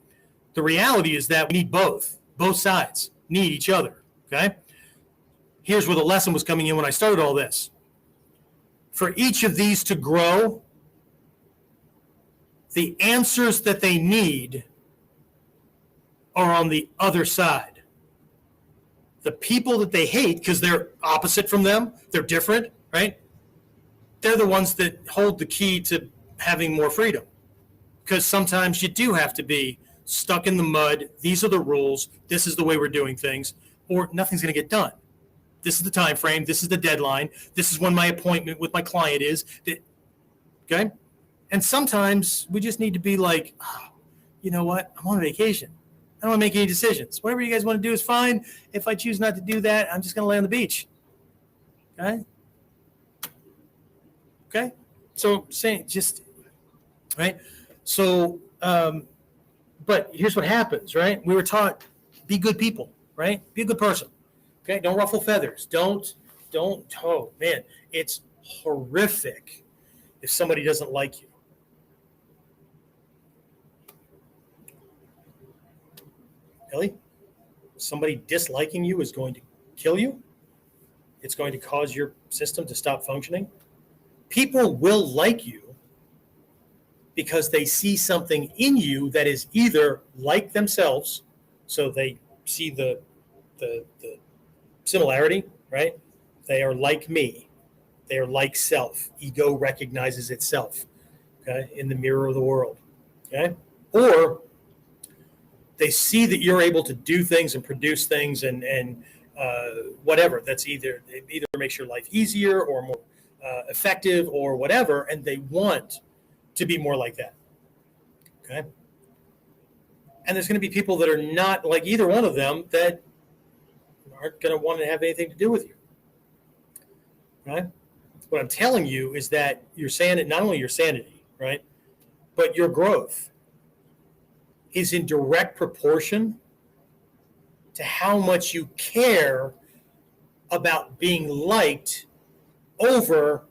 The reality is that we need both. Both sides need each other. Okay. Here's where the lesson was coming in when I started all this. For each of these to grow, the answers that they need are on the other side. The people that they hate, because they're opposite from them, they're different, right? They're the ones that hold the key to having more freedom. Because sometimes you do have to be stuck in the mud. These are the rules. This is the way we're doing things, or nothing's going to get done. This is the time frame. This is the deadline. This is when my appointment with my client is. Okay? And sometimes we just need to be like, oh, you know what? I'm on vacation. I don't want to make any decisions. Whatever you guys want to do is fine. If I choose not to do that, I'm just going to lay on the beach. Okay? Okay? So saying just, right? So, but here's what happens, right? We were taught, be good people, right? Be a good person. Okay? Don't ruffle feathers. Don't, oh man, it's horrific if somebody doesn't like you. Ellie, somebody disliking you is going to kill you. It's going to cause your system to stop functioning. People will like you because they see something in you that is either like themselves, so they see the similarity, right? They are like me. They are like self. Ego recognizes itself, okay, in the mirror of the world, okay? Or they see that you're able to do things and produce things and whatever. That's either makes your life easier or more effective or whatever, and they want to be more like that. Okay. And there's going to be people that are not like either one of them that aren't going to want to have anything to do with you. Right? What I'm telling you is that your sanity, not only your sanity, right, but your growth is in direct proportion to how much you care about being liked over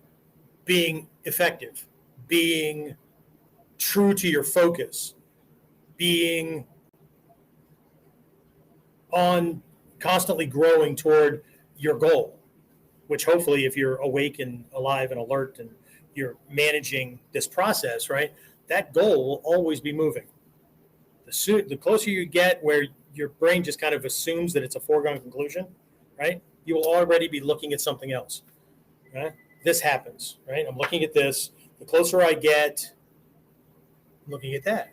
being effective, being true to your focus, being on constantly growing toward your goal, which hopefully if you're awake and alive and alert and you're managing this process, right, that goal will always be moving. The closer you get where your brain just kind of assumes that it's a foregone conclusion, right, you will already be looking at something else. Right? This happens, right? I'm looking at this. The closer I get, I'm looking at that.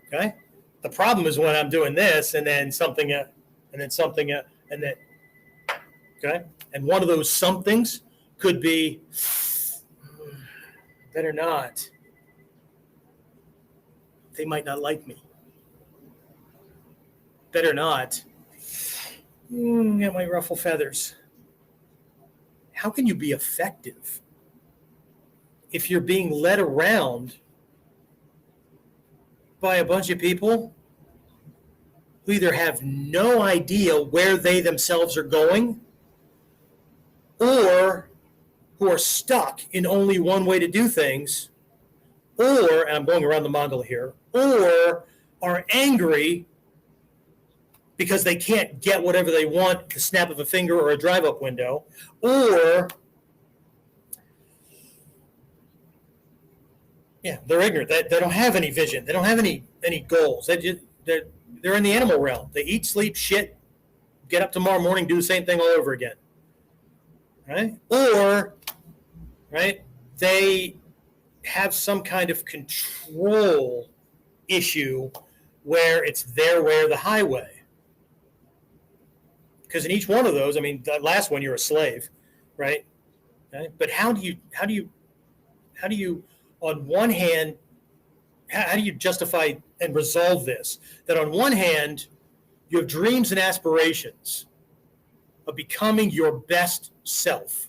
Okay? The problem is when I'm doing this and then something, and then something, and then, okay? And one of those somethings could be, better not. They might not like me. Better not. That might ruffle feathers. How can you be effective if you're being led around by a bunch of people who either have no idea where they themselves are going or who are stuck in only one way to do things, or, and I'm going around the mandala here, or are angry because they can't get whatever they want at the snap of a finger or a drive-up window, or they're ignorant. They don't have any vision. They don't have any goals. They're in the animal realm. They eat, sleep, shit, get up tomorrow morning, do the same thing all over again. Right? Or, right, they have some kind of control issue where it's their way or the highway. Because in each one of those, I mean, that last one, you're a slave, right? Okay? But how do you, on one hand, how do you justify and resolve this? That on one hand, you have dreams and aspirations of becoming your best self,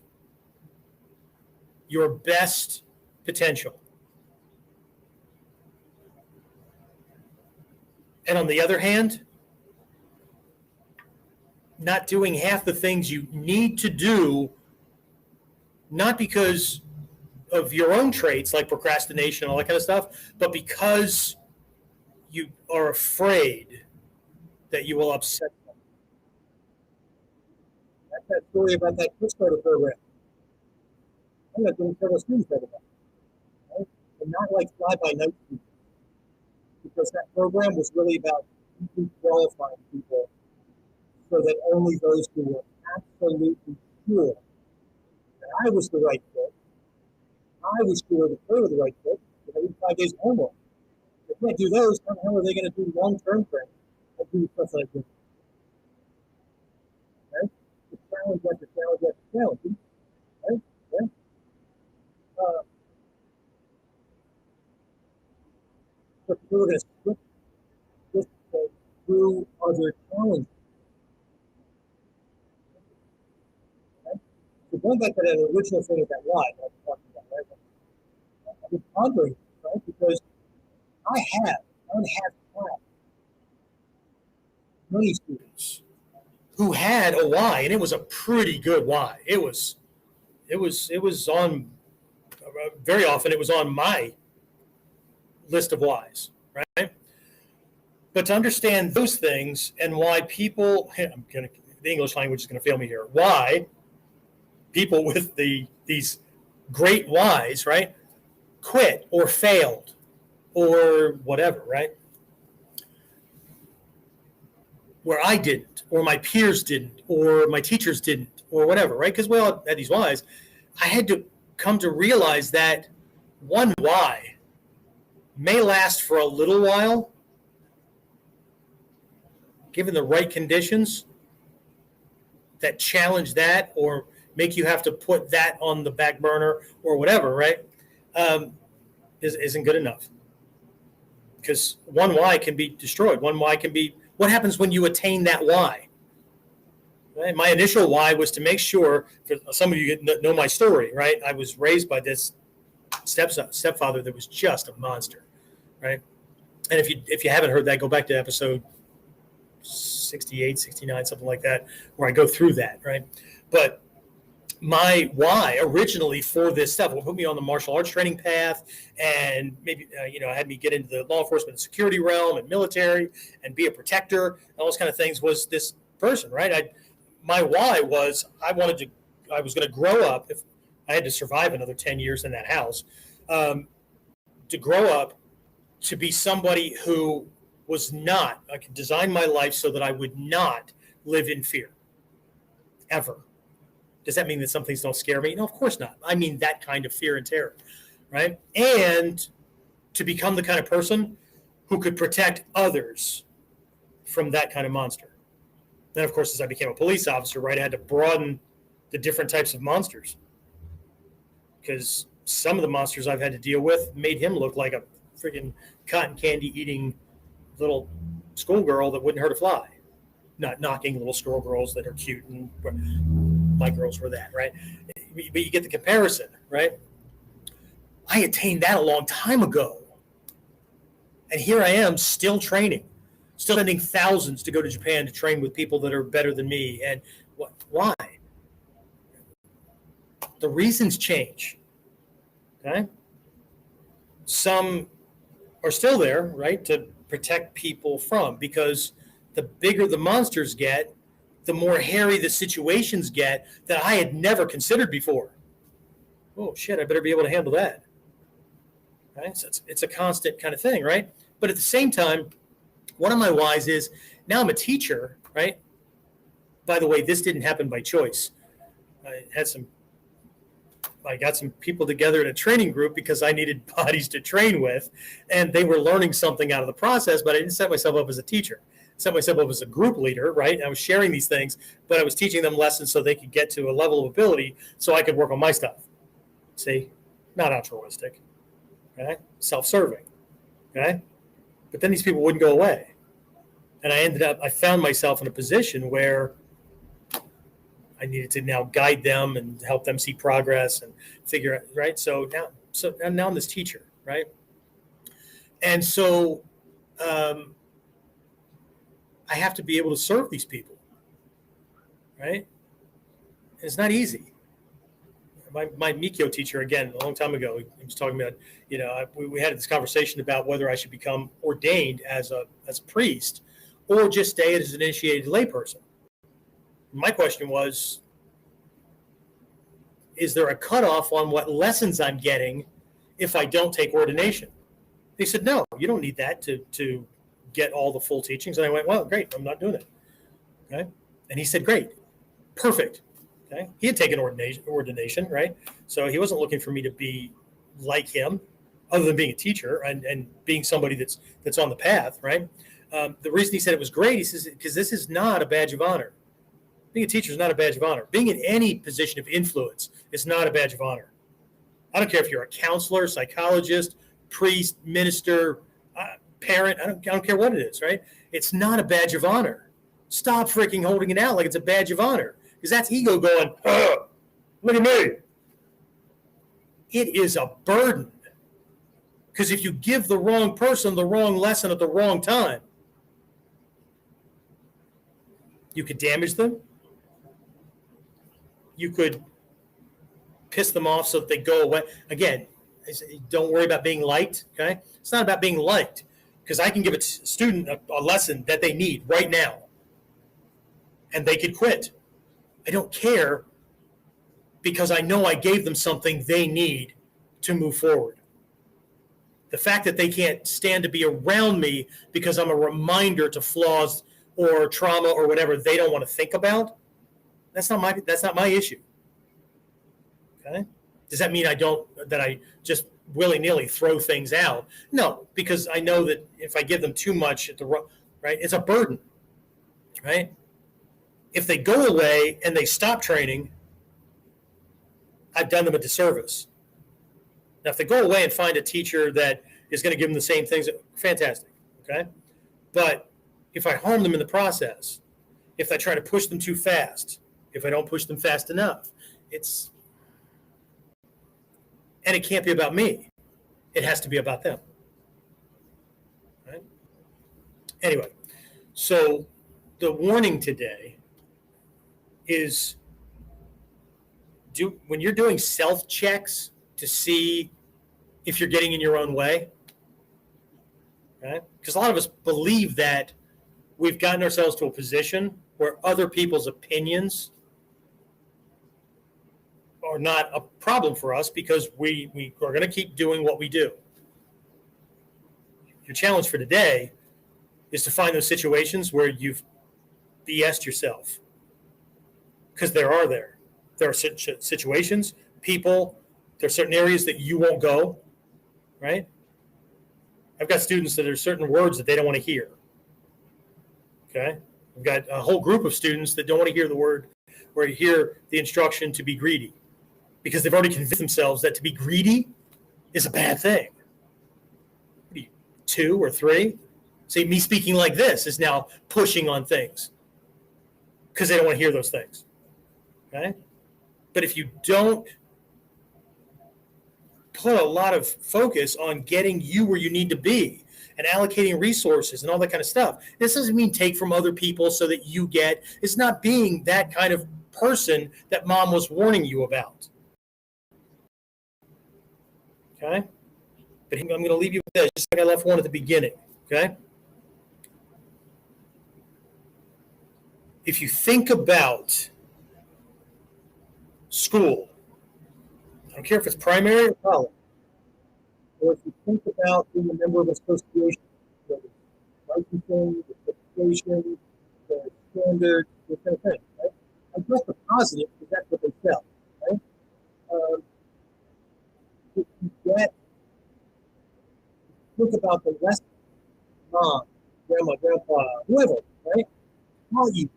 your best potential. And on the other hand, not doing half the things you need to do, not because of your own traits like procrastination and all that kind of stuff, but because you are afraid that you will upset them. That's that story about that Kickstarter program. I'm not doing several students about that. Right? And not like fly-by-night people. Because that program was really about qualifying people so that only those who were absolutely sure that I was the right fit, I was sure that they were the right fit, Every 5 days homework. If they can't do those, how the hell are they going to do long-term training? And do stuff like this. Right? The challenge after challenge after challenge. Right? Right? But we're going to slip this through other challenges. Right? So going back to that original thing of that why I was talking about, right? I've been pondering, right? Because I have many students who had a why, and it was a pretty good why. It was on very often it was on my list of whys, right? But to understand those things and why people, the English language is going to fail me here. Why people with these great whys, right, quit or failed or whatever, right? Where I didn't, or my peers didn't, or my teachers didn't, or whatever, right? Because we all had these whys. I had to come to realize that one why may last for a little while, given the right conditions that challenge that or make you have to put that on the back burner or whatever, right? Isn't good enough. Because one why can be destroyed. One why can be, what happens when you attain that why? Right? My initial why was to make sure, for some of you know my story, right? I was raised by this stepfather that was just a monster, right? And if you haven't heard that, go back to episode 68, 69, something like that, where I go through that, right? But my why originally for this stuff will put me on the martial arts training path, and maybe had me get into the law enforcement and security realm and military and be a protector and all those kind of things. Was this person, right? My why was I was going to grow up, if I had to survive another 10 years in that house, to grow up to be somebody who was not, I could design my life so that I would not live in fear ever. Does that mean that some things don't scare me? No, of course not. I mean that kind of fear and terror, right? And to become the kind of person who could protect others from that kind of monster. Then, of course, as I became a police officer, right, I had to broaden the different types of monsters, because some of the monsters I've had to deal with made him look like a freaking cotton candy eating little schoolgirl that wouldn't hurt a fly. Not knocking little schoolgirls that are cute, and my girls were that, right? But you get the comparison, right? I attained that a long time ago. And here I am still training, still spending thousands to go to Japan to train with people that are better than me. And why? The reasons change, okay? Some are still there, right, to protect people from, because the bigger the monsters get, the more hairy the situations get that I had never considered before. Oh, shit, I better be able to handle that. Right? So it's a constant kind of thing, right? But at the same time, one of my whys is, now I'm a teacher, right? By the way, this didn't happen by choice. I got some people together in a training group because I needed bodies to train with, and they were learning something out of the process, but I didn't set myself up as a teacher. I set myself up as a group leader, right? I was sharing these things, but I was teaching them lessons so they could get to a level of ability so I could work on my stuff. See? Not altruistic, okay? Self-serving, okay? But then these people wouldn't go away. And I found myself in a position where I needed to now guide them and help them see progress and figure out, right? So now I'm this teacher, right? And so I have to be able to serve these people, right? And it's not easy. My Mikyo teacher, again, a long time ago, he was talking about, we had this conversation about whether I should become ordained as a priest or just stay as an initiated layperson. My question was, is there a cutoff on what lessons I'm getting if I don't take ordination? They said, no, you don't need that to get all the full teachings. And I went, well, great, I'm not doing it. Okay. And he said, great, perfect. Okay. He had taken ordination, right? So he wasn't looking for me to be like him. other than being a teacher and being somebody that's on the path, right? The reason he said it was great, he says, because this is not a badge of honor. Being a teacher is not a badge of honor. Being in any position of influence is not a badge of honor. I don't care if you're a counselor, psychologist, priest, minister, parent. I don't care what it is, right? It's not a badge of honor. Stop freaking holding it out like it's a badge of honor, because that's ego going, look at me. It is a burden, because if you give the wrong person the wrong lesson at the wrong time, you could damage them. You could piss them off so that they go away. Again, don't worry about being liked, okay? It's not about being liked, because I can give a student a lesson that they need right now, and they could quit. I don't care, because I know I gave them something they need to move forward. The fact that they can't stand to be around me because I'm a reminder to flaws or trauma or whatever they don't want to think about, that's not my issue. Okay? Does that mean that I just willy-nilly throw things out? No, because I know that if I give them too much right, it's a burden, right? If they go away and they stop training, I've done them a disservice. Now, if they go away and find a teacher that is going to give them the same things, fantastic, okay? But if I harm them in the process, if I try to push them too fast, if I don't push them fast enough, and it can't be about me. It has to be about them, right? Anyway, so the warning today is when you're doing self-checks to see if you're getting in your own way, right? Because a lot of us believe that we've gotten ourselves to a position where other people's opinions are not a problem for us because we are going to keep doing what we do. Your challenge for today is to find those situations where you've BS'd yourself, because there are situations, people, there are certain areas that you won't go, right? I've got students that there are certain words that they don't want to hear. Okay? I've got a whole group of students that don't want to hear the word or hear the instruction to be greedy, because they've already convinced themselves that to be greedy is a bad thing. What are you, 2 or 3? See, me speaking like this is now pushing on things because they don't want to hear those things. Okay? But if you don't put a lot of focus on getting you where you need to be and allocating resources and all that kind of stuff, this doesn't mean take from other people so that you get. It's not being that kind of person that mom was warning you about. Okay? But I'm going to leave you with this, just like I left one at the beginning. Okay? If you think about school, I don't care if it's primary or college, or if you think about being a member of an association, the licensing, the certification, the standard, this kind of thing, right? I guess the positive is that's what they sell, right? If you think about the lessons mom, grandma, grandpa, whoever, right? How you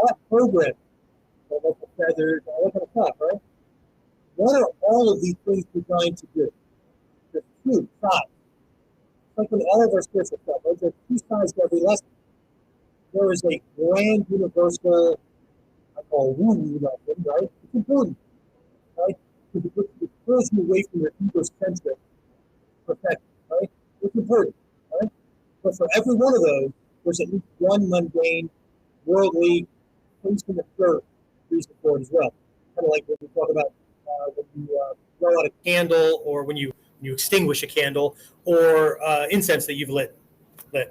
that program, like the feathers, all that kind of stuff, right? What are all of these things designed to do? There's 2 sides. Like in all of our spiritual stuff, right? There's 2 sides to every lesson. There is a grand universal, I call woo-woo lesson, right? It's important, right? Because it pulls you away from your egocentric perfection, right? It's important, right? But for every one of those, there's at least one mundane, worldly, place in the third reason for it as well. Kind of like when we talk about when you blow out a candle, or when you extinguish a candle, or incense that you've lit,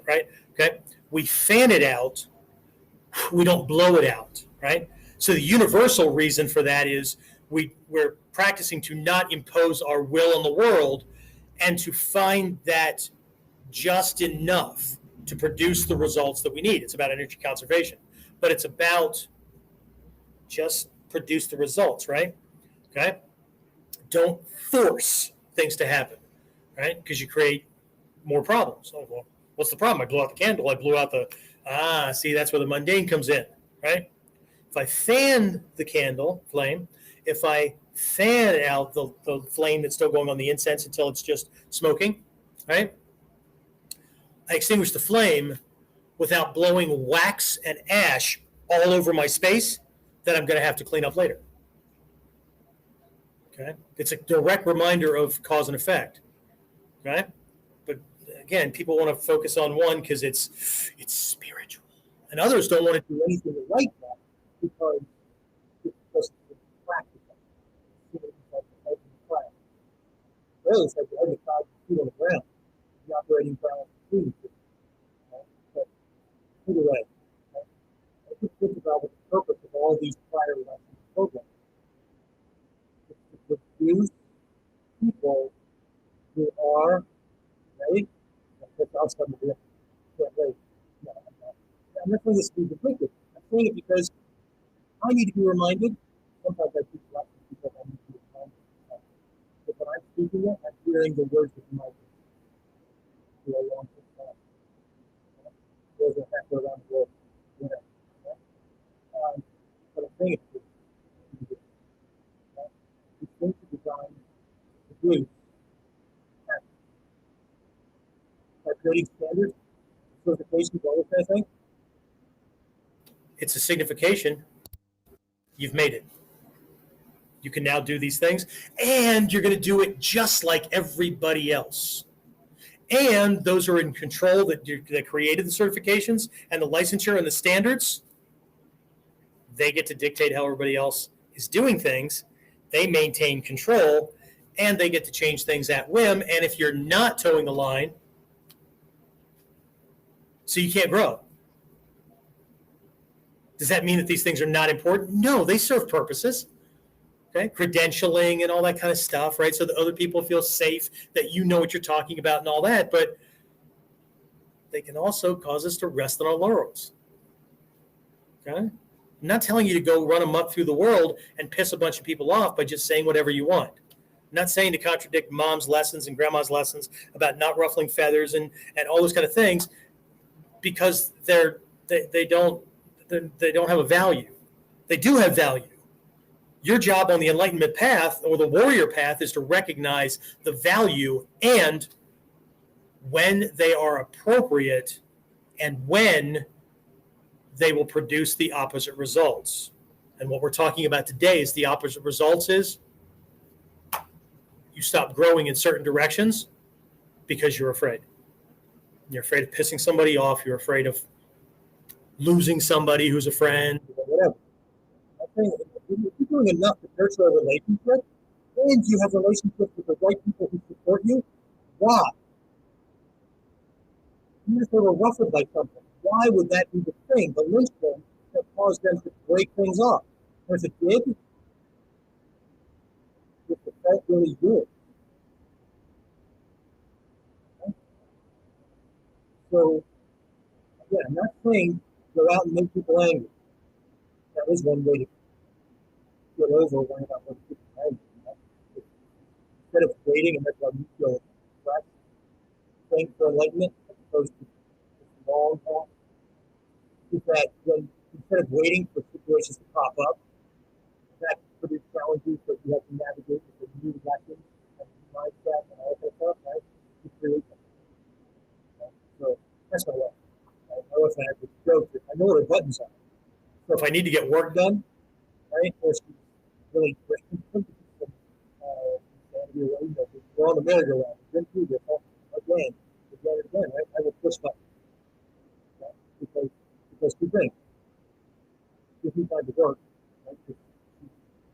right? Okay, we fan it out, we don't blow it out, right? So the universal reason for that is we're practicing to not impose our will on the world, and to find that just enough to produce the results that we need. It's about energy conservation, but it's about just produce the results, right? Okay? Don't force things to happen. right? Because you create more problems. Oh, well, what's the problem? I blew out the candle. I blew out see, that's where the mundane comes in, right? If I fan the candle flame, if I fan out the flame that's still going on the incense until it's just smoking, right? I extinguish the flame without blowing wax and ash all over my space that I'm going to have to clean up later. Okay? It's a direct reminder of cause and effect. Okay? But again, people want to focus on one because it's spiritual. And others don't want to do anything like that because it's just practical. Really, it's like you're having 5 feet on the ground. You're operating ground food. But either way, I just think about what the purpose of all these prior lessons programs. It's to produce people who are ready. I'll start with this. Can't wait. No, I'm not saying this to be depicted. I'm saying it because I need to be reminded. Sometimes I teach lessons because I need to be reminded. But when I'm speaking it, I'm hearing the words of my for a long time. Those are halfway around the world. You know. But I'm saying it's these things are designed to do by creating standards, certifications, all this kind of thing. It's a signification. You've made it. You can now do these things, and you're going to do it just like everybody else. And those are in control that created the certifications and the licensure and the standards. They get to dictate how everybody else is doing things. They maintain control, and they get to change things at whim. And if you're not towing the line, so you can't grow. Does that mean that these things are not important? No, they serve purposes. Okay, credentialing and all that kind of stuff, right? So that other people feel safe, that you know what you're talking about and all that. But they can also cause us to rest on our laurels. Okay? I'm not telling you to go run amok through the world and piss a bunch of people off by just saying whatever you want. I'm not saying to contradict mom's lessons and grandma's lessons about not ruffling feathers and all those kind of things, because they don't have a value. They do have value. Your job on the enlightenment path or the warrior path is to recognize the value and when they are appropriate and when they will produce the opposite results. And what we're talking about today is the opposite results is you stop growing in certain directions because you're afraid. You're afraid of pissing somebody off. You're afraid of losing somebody who's a friend, or whatever. I think if you're doing enough to nurture a relationship, and you have relationships with the right people who support you, why? Even if they were ruffled by something, why would that be the thing, the linchpin that caused them to break things off? And if it did, it felt really good. Okay? So, again, I'm not saying go out and make people angry. That is one way to get over worrying about what people are angry. Instead of waiting and that's why you feel stressed, praying for enlightenment as opposed to this long haul, is that when instead of waiting for situations to pop up, that produce challenges that you have to navigate with the new lessons and mindset and all that stuff, right? You create them. Okay? So that's my way. I always have to joke that I know where the buttons are. So if I need to get work done, right, or really we're on the merry-go-round. We've been through this again, right? I will push buttons. Right? Because two things. If you find the work, right? She's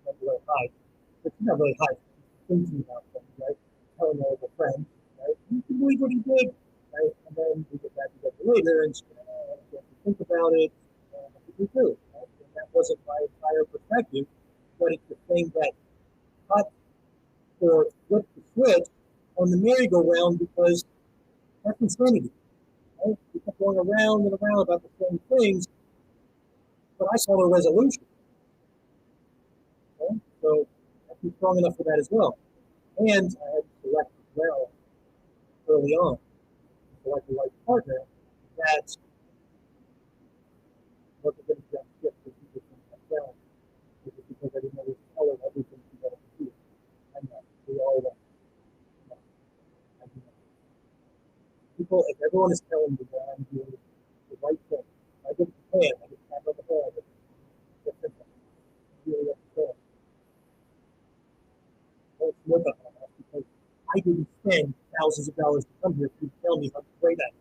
not really high. But she's not really high. She's thinking about things, right? Telling all her friends, right? You can believe what he did, right? And then we get back together later and think about it. We do. Right? And that wasn't my entire perspective, but it's the thing that cut or flip the switch on the merry-go-round because that's insanity. Right? We kept going around and around about the same things, but I saw no resolution. Okay? So I be strong enough for that as well. And I had to select as well early on. Like the right partner, that's what the things that shift for people from that down. Because I didn't know this color everything together to do. I know. We all know. People, if everyone is telling me that I'm doing the right thing, I get the plan, I get tap on the hand, it's simple. I'm doing what I'm saying. Don't smoke up on that because I didn't spend thousands of dollars to come here for you to tell me how great I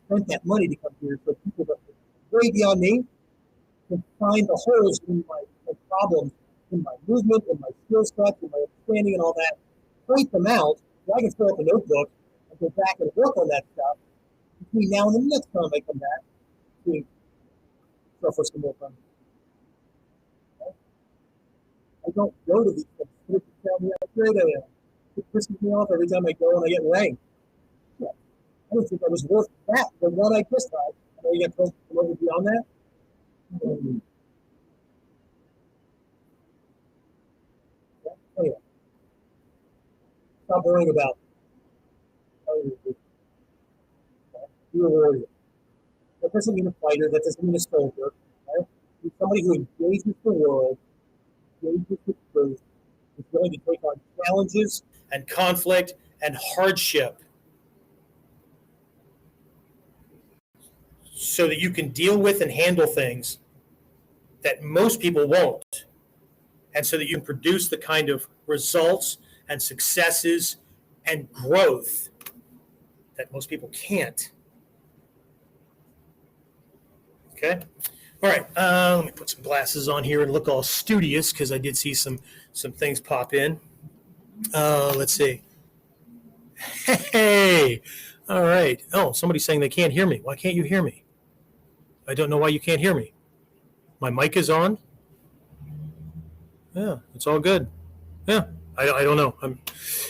spent that money to come here so people that are way beyond me can find the holes in my problems, in my movement, in my skill sets, in my understanding and all that, point them out so I can fill up a notebook and go back and work on that stuff between now and the next time I come back to suffer some more fun. I don't go to these things to tell me how great I am. It pisses me off every time I go and I get ranked. Yeah. I don't think I was worth that. The one I pissed off. I know you got to come over beyond that. Anyway, stop worrying about how you do. Be a warrior. That doesn't mean a fighter. That doesn't mean a soldier. Right? You're somebody who engages the world, engages the truth, is willing to take on challenges and conflict and hardship so that you can deal with and handle things that most people won't, and so that you can produce the kind of results and successes and growth that most people can't. Okay. All right. Let me put some glasses on here and look all studious because I did see some things pop in. Let's see. Hey. All right. Oh, somebody's saying they can't hear me. Why can't you hear me? I don't know why you can't hear me. My mic is on. Yeah, it's all good. Yeah, I don't know.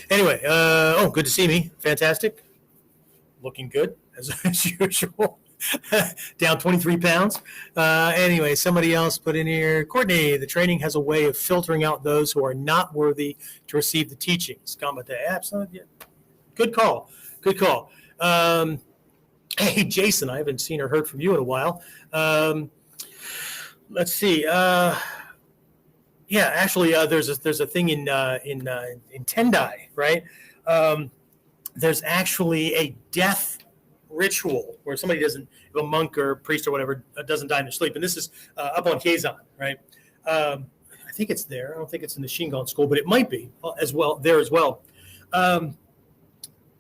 Anyway. Oh, good to see me. Fantastic. Looking good as usual. Down 23 pounds. Anyway, somebody else put in here, Courtney, the training has a way of filtering out those who are not worthy to receive the teachings. Absolutely. Good call. Good call. Hey, Jason, I haven't seen or heard from you in a while. Let's see. Yeah, actually, there's a thing in Tendai, right? There's actually a death ritual where somebody doesn't, a monk or priest or whatever, doesn't die in their sleep. And this is up on Keizan, right? I think it's there. I don't think it's in the Shingon school, but it might be as well there as well.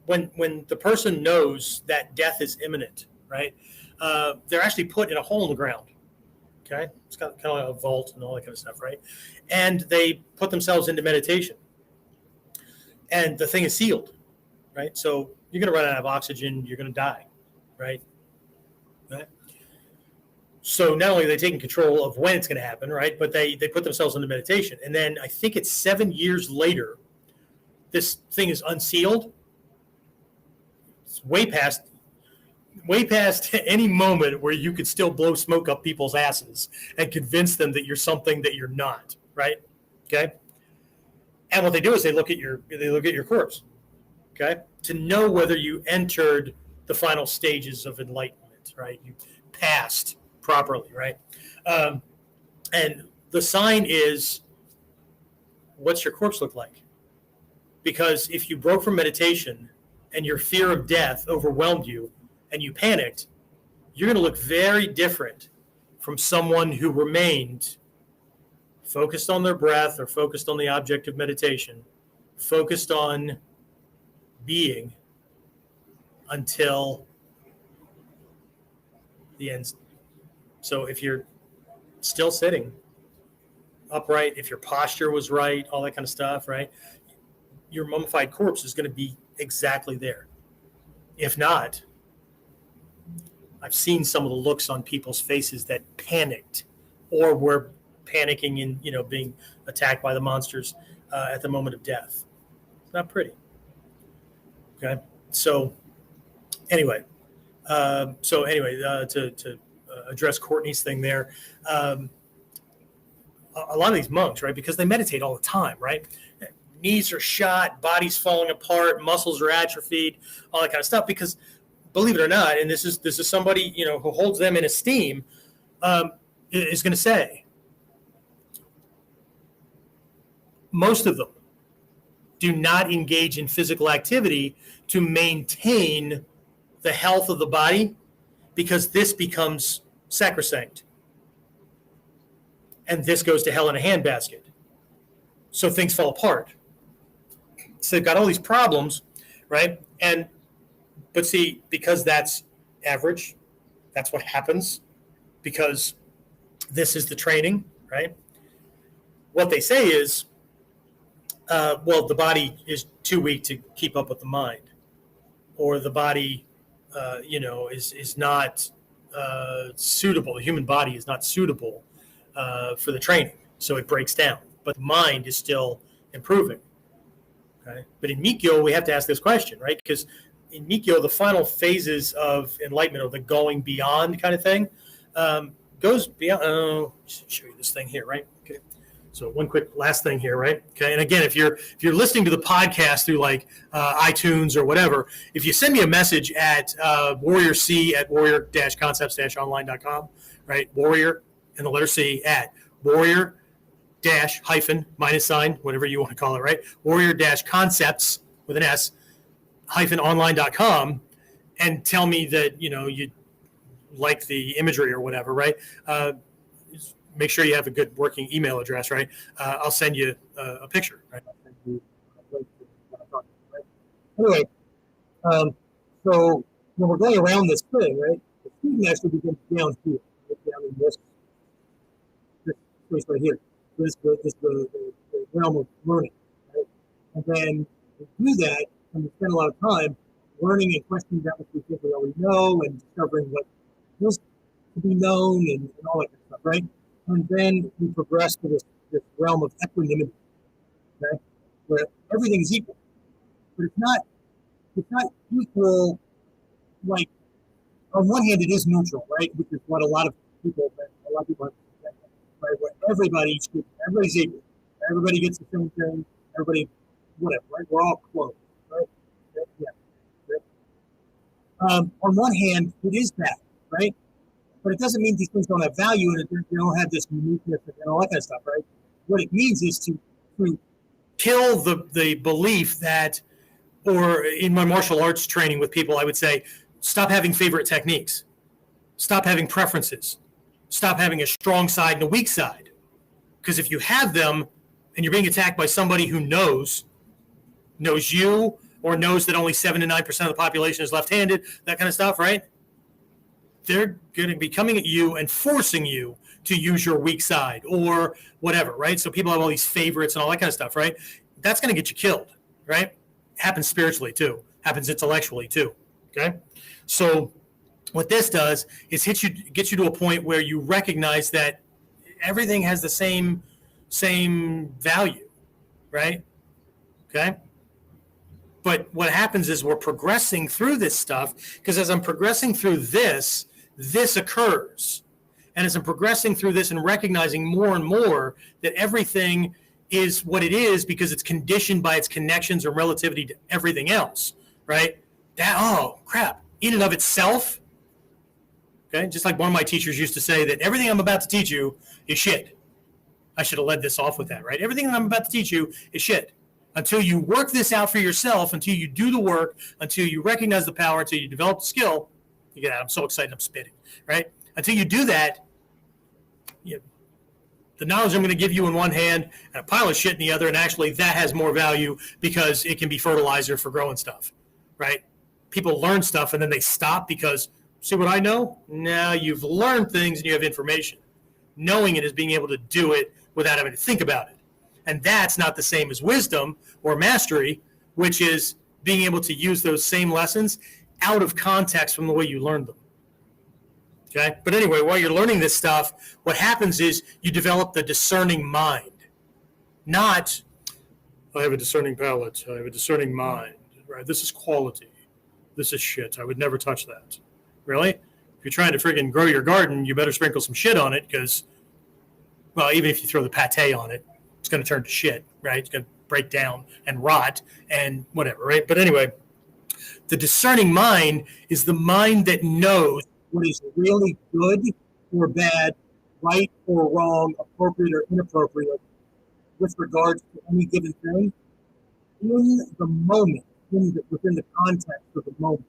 When the person knows that death is imminent, right? They're actually put in a hole in the ground. Okay, it's got kind of like a vault and all that kind of stuff, right? And they put themselves into meditation, and the thing is sealed, right? So you're going to run out of oxygen, you're going to die, right? Right. So not only are they taking control of when it's going to happen, right, but they put themselves into meditation, and then I think it's 7 years later, this thing is unsealed. It's way past any moment where you could still blow smoke up people's asses and convince them that you're something that you're not, right? Okay. And what they do is they look at your corpse, okay, to know whether you entered the final stages of enlightenment, right? You passed properly, right? And the sign is, what's your corpse look like? Because if you broke from meditation and your fear of death overwhelmed you and you panicked, you're going to look very different from someone who remained focused on their breath or focused on the object of meditation, focused on being until the end. So if you're still sitting upright, if your posture was right, all that kind of stuff, right, your mummified corpse is going to be exactly there. If not, I've seen some of the looks on people's faces that panicked or were panicking and, being attacked by the monsters at the moment of death. It's not pretty. Okay. So anyway, to address Courtney's thing there, a lot of these monks, right, because they meditate all the time, right? knees are shot, body's falling apart, muscles are atrophied, all that kind of stuff. Because believe it or not, and this is somebody, you know, who holds them in esteem, is going to say, most of them do not engage in physical activity to maintain the health of the body, because this becomes sacrosanct. And this goes to hell in a handbasket. So things fall apart. So they've got all these problems, right? But see, because that's average, that's what happens, because this is the training, right? What they say is, well, the body is too weak to keep up with the mind, or the body, is not suitable. The human body is not suitable for the training, so it breaks down. But the mind is still improving. Okay? But in Mikyo, we have to ask this question, right? Because in Mikyo, the final phases of enlightenment, or the going beyond kind of thing, goes beyond. Show you this thing here, right? Okay. So one quick last thing here, right? Okay. And again, if you're listening to the podcast through like iTunes or whatever, if you send me a message at warrior-concepts-online.com, right? Warrior and the letter C at warrior hyphen minus sign, whatever you want to call it, right? Warrior-concepts with an S hyphen online.com, and tell me that, you know, you like the imagery or whatever, right? Make sure you have a good working email address, right? I'll send you a picture, right? Anyway, so when we're going around this thing, right, the student actually begins down here, down in this place right here. This the realm of learning, right? And then we do that, and we spend a lot of time learning and questioning that which we think we already know, and discovering what feels to be known, and all that kind of stuff, right? And then we progress to this realm of equanimity, okay, where everything's equal, but it's not equal. Like, on one hand, it is neutral, right? Which is what a lot of people have, right? Where everybody's equal, everybody gets the same thing, everybody, whatever, right? We're all close, right? Yeah. On one hand, it is that, right? But it doesn't mean these things don't have value, and they don't have this uniqueness and all that kind of stuff, right? What it means is to kill the belief that, or in my martial arts training with people, I would say, stop having favorite techniques. Stop having preferences. Stop having a strong side and a weak side. Because if you have them and you're being attacked by somebody who knows you, or knows that only 7 to 9% of the population is left-handed, that kind of stuff, right? They're going to be coming at you and forcing you to use your weak side or whatever, right? So people have all these favorites and all that kind of stuff, right? That's going to get you killed, right? Happens spiritually too. Happens intellectually too, okay? So what this does is gets you to a point where you recognize that everything has the same value, right? Okay? But what happens is we're progressing through this stuff, because as I'm progressing through this occurs. And as I'm progressing through this and recognizing more and more that everything is what it is because it's conditioned by its connections or relativity to everything else, right? That, oh, crap, in and of itself, okay? Just like one of my teachers used to say that everything I'm about to teach you is shit. I should have led this off with that, right? Everything that I'm about to teach you is shit. Until you work this out for yourself, until you do the work, until you recognize the power, until you develop the skill, you get out. I'm so excited, I'm spitting, right? Until you do that, the knowledge I'm going to give you in one hand and a pile of shit in the other, and actually that has more value because it can be fertilizer for growing stuff, right? People learn stuff and then they stop because, see what I know? Now you've learned things and you have information. Knowing it is being able to do it without having to think about it. And that's not the same as wisdom or mastery, which is being able to use those same lessons out of context from the way you learned them. Okay? But anyway, while you're learning this stuff, what happens is you develop the discerning mind. Not, I have a discerning palate, I have a discerning mind, right? This is quality. This is shit. I would never touch that. Really? If you're trying to friggin' grow your garden, you better sprinkle some shit on it because, well, even if you throw the pate on it, it's going to turn to shit, right? It's going to break down and rot and whatever, right? But anyway, the discerning mind is the mind that knows what is really good or bad, right or wrong, appropriate or inappropriate with regards to any given thing in the moment, within the context of the moment.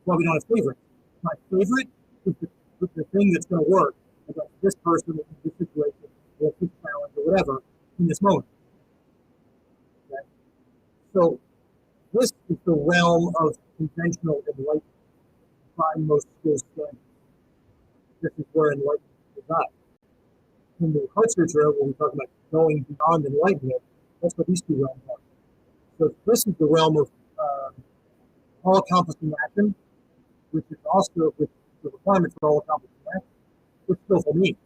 Well, we don't have favorites. My favorite is the thing that's going to work against this person, in this situation, or this challenge, or whatever, in this moment. Okay? So this is the realm of conventional enlightenment by most skills standards. This is where enlightenment resides. In the heart scripture, when we talk about going beyond enlightenment, that's what these two realms are. So this is the realm of all-encompassing action, which is also with the requirement for all-encompassing action, which still for me,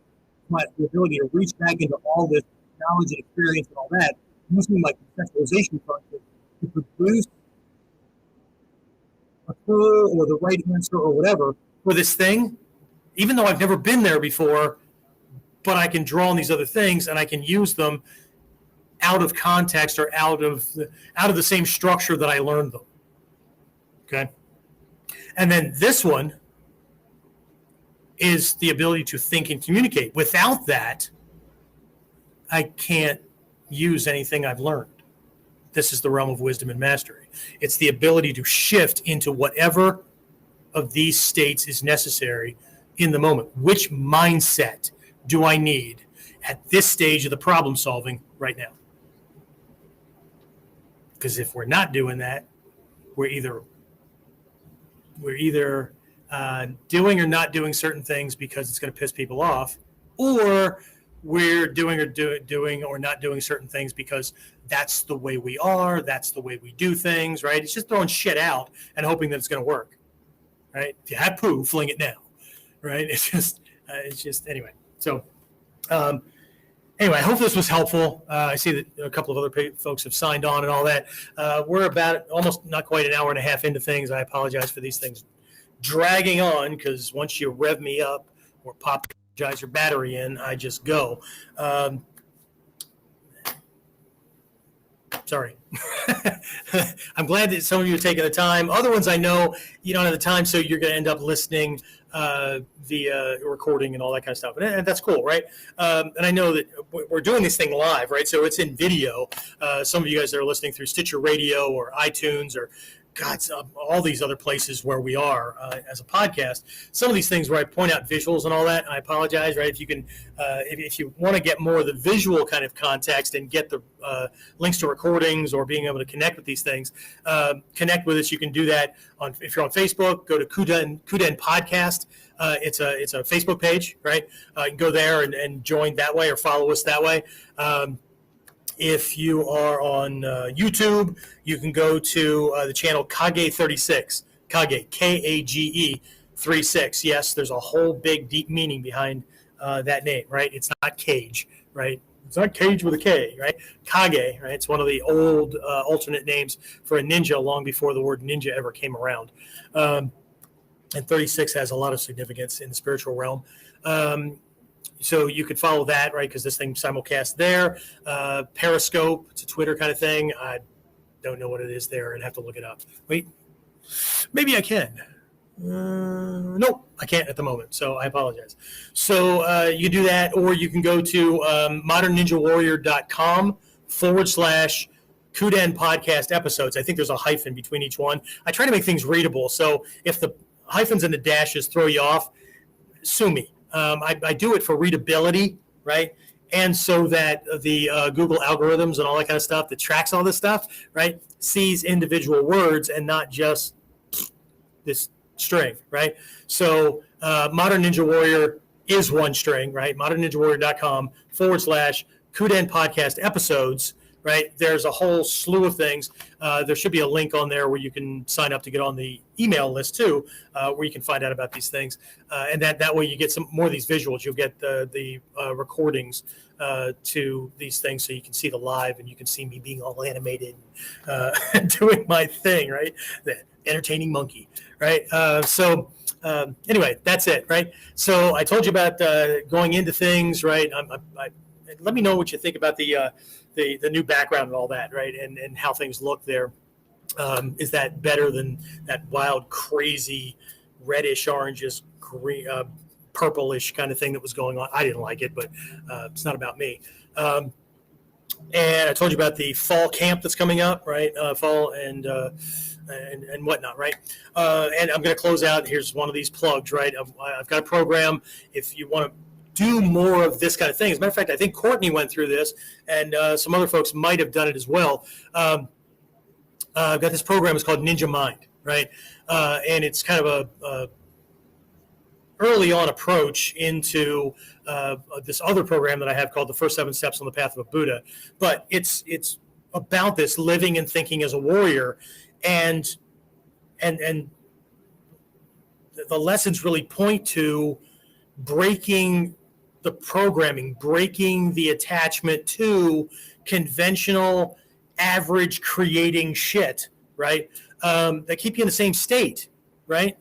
the ability to reach back into all this knowledge and experience and all that, using my conceptualization function to produce a tool or the right answer or whatever for this thing, even though I've never been there before, but I can draw on these other things and I can use them out of context or out of the same structure that I learned them. Okay. And then this one is the ability to think and communicate. Without that, I can't use anything I've learned. This is the realm of wisdom and mastery. It's the ability to shift into whatever of these states is necessary in the moment. Which mindset do I need at this stage of the problem solving right now? Because if we're not doing that, we're either doing or not doing certain things because it's going to piss people off, or we're doing or not doing certain things because that's the way we are, that's the way we do things, right? It's just throwing shit out and hoping that it's going to work, right? If you have poo, fling it now, right? It's just anyway. So anyway, I hope this was helpful. I see that a couple of other folks have signed on and all that. We're about almost not quite an hour and a half into things. I apologize for these things dragging on, because once you rev me up or pop your battery in, I just go. Sorry. I'm glad that some of you are taking the time. Other ones I know you don't have the time, so you're going to end up listening via recording and all that kind of stuff. And that's cool, right? And I know that we're doing this thing live, right? So it's in video. Some of you guys that are listening through Stitcher Radio or iTunes or all these other places where we are as a podcast. Some of these things where I point out visuals and all that, I apologize, right? If you can, if you want to get more of the visual kind of context and get the links to recordings or being able to connect with these things, connect with us. You can do that if you're on Facebook. Go to KUDEN Podcast. It's a Facebook page, right? You can go there and join that way or follow us that way. If you are on YouTube, you can go to the channel Kage36. Kage, Kage 36. Yes, there's a whole big, deep meaning behind that name, right? It's not cage, right? It's not cage with a K, right? Kage, right? It's one of the old alternate names for a ninja long before the word ninja ever came around. And 36 has a lot of significance in the spiritual realm. So you could follow that, right? Because this thing simulcast there. Periscope, it's a Twitter kind of thing. I don't know what it is there. I'd have to look it up. Wait, maybe I can. Nope, I can't at the moment. So I apologize. So you do that, or you can go to modernninjawarrior.com/KUDEN podcast episodes. I think there's a hyphen between each one. I try to make things readable. So if the hyphens and the dashes throw you off, sue me. I do it for readability, right? And so that the Google algorithms and all that kind of stuff that tracks all this stuff, right, sees individual words and not just this string, right? So Modern Ninja Warrior is one string, right? modernninjawarrior.com/KUDEN podcast episodes, right? There's a whole slew of things. There should be a link on there where you can sign up to get on the email list too, where you can find out about these things. And that way you get some more of these visuals. You'll get the recordings to these things, so you can see the live and you can see me being all animated and doing my thing, right? The entertaining monkey, right? Anyway, that's it, right? So I told you about going into things, right? let me know what you think about the new background and all that, right? And how things look there. Is that better than that wild, crazy, reddish, orangish, green, purplish kind of thing that was going on? I didn't like it, but it's not about me. And I told you about the fall camp that's coming up, right? Fall and whatnot, right? And I'm going to close out. Here's one of these plugs, right? I've got a program. If you want to do more of this kind of thing, as a matter of fact, I think Courtney went through this, and some other folks might have done it as well. I've got this program. It's called Ninja Mind, right? And it's kind of a early on approach into this other program that I have called the First 7 Steps on the Path of a Buddha. But it's about this living and thinking as a warrior, and the lessons really point to breaking the programming, breaking the attachment to conventional, average creating shit, right? That keep you in the same state, right?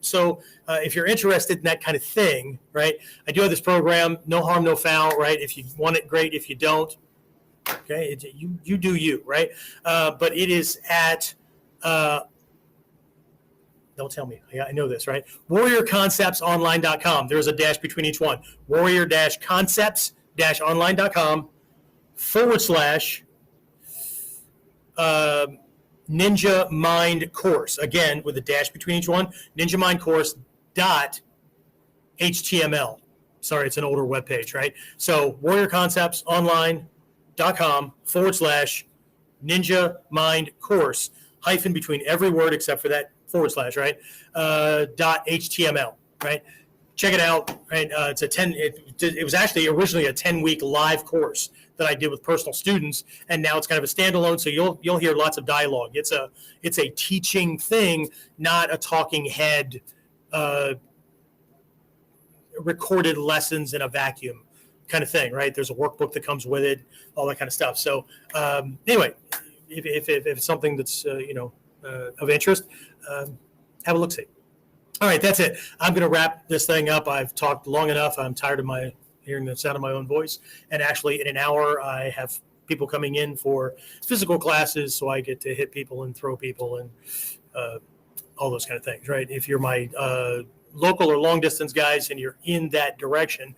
So if you're interested in that kind of thing, right? I do have this program, no harm, no foul, right? If you want it, great. If you don't, okay, you do you, right? But it is at, don't tell me, I know this, right? warriorconceptsonline.com. There's a dash between each one. warrior-concepts-online.com / Ninja Mind Course. Again, with a dash between each one, Ninja Mind Course .html. Sorry, it's an older webpage, right? So warriorconceptsonline.com / Ninja Mind Course, hyphen between every word except for that / right? .html, right? Check it out, right? It's a 10. It was actually originally a 10-week live course that I did with personal students, and now it's kind of a standalone. So you'll hear lots of dialogue. It's a teaching thing, not a talking head, recorded lessons in a vacuum kind of thing, right? There's a workbook that comes with it, all that kind of stuff. So anyway, if it's something that's of interest, have a look-see. All right, that's it. I'm going to wrap this thing up. I've talked long enough. I'm tired of hearing the sound of my own voice. And actually, in an hour, I have people coming in for physical classes, so I get to hit people and throw people and all those kind of things, right? If you're my local or long-distance guys and you're in that direction,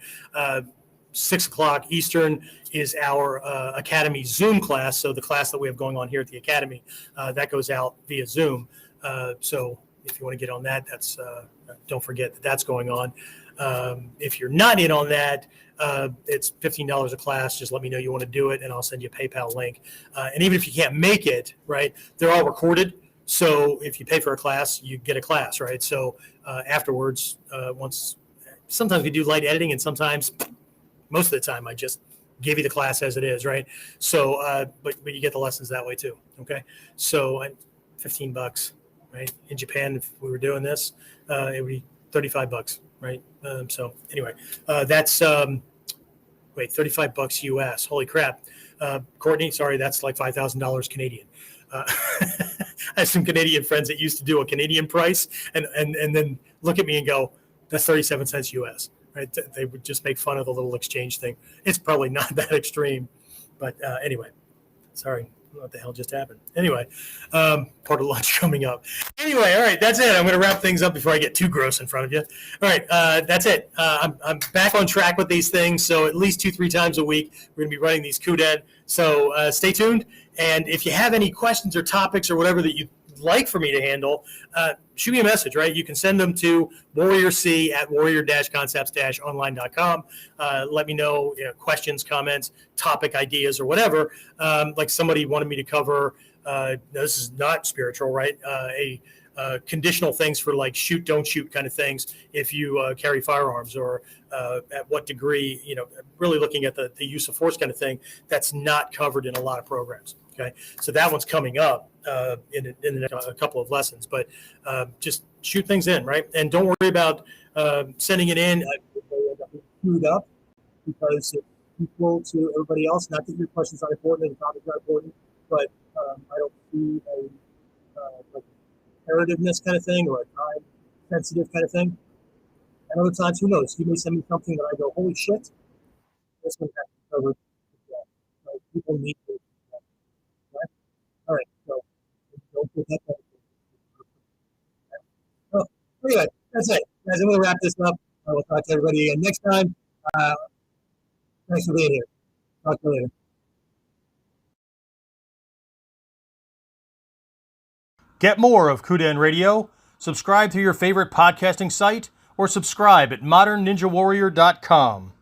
6 o'clock Eastern is our Academy Zoom class. So the class that we have going on here at the Academy, that goes out via Zoom. So if you want to get on that, that's don't forget that that's going on. If you're not in on that, it's $15 a class. Just let me know you want to do it, and I'll send you a PayPal link. And even if you can't make it, right, they're all recorded. So if you pay for a class, you get a class, right? So afterwards, sometimes we do light editing, and sometimes, most of the time, I just give you the class as it is, right? So, but you get the lessons that way too, okay? So $15. Right? In Japan, if we were doing this, it would be $35, right? So anyway, that's $35 US. Holy crap. Courtney, sorry, that's like $5,000 Canadian. I have some Canadian friends that used to do a Canadian price and then look at me and go, that's 37 cents US, right? They would just make fun of the little exchange thing. It's probably not that extreme, but anyway, sorry. What the hell just happened? Anyway, part of lunch coming up. Anyway, all right, that's it. I'm going to wrap things up before I get too gross in front of you. All right, that's it. I'm back on track with these things. So at least 2-3 times a week, we're going to be running these KUDEN. So stay tuned. And if you have any questions or topics or whatever that you'd like for me to handle, shoot me a message, right? You can send them to warrior-concepts-online.com. Let me know, questions, comments, topic ideas, or whatever. Like somebody wanted me to cover, this is not spiritual, right? Conditional things for like shoot, don't shoot kind of things if you carry firearms, or at what degree, really looking at the use of force kind of thing that's not covered in a lot of programs. Okay, so that one's coming up in a couple of lessons, but just shoot things in, right? And don't worry about sending it in screwed up, because it's equal to everybody else. Not that your questions are important and the topics are important, but I don't see a like imperativeness kind of thing or a time sensitive kind of thing. And other times, who knows? You may send me something that I go, holy shit, this one happened. covered. So people need to. Right? All right. So don't put that. Oh, anyway, that's it, guys. I'm going to wrap this up. We'll talk to everybody again next time. Uh, thanks for being here. Talk to you later. Get more of KUDEN Radio. Subscribe through your favorite podcasting site or subscribe at modernninjawarrior.com.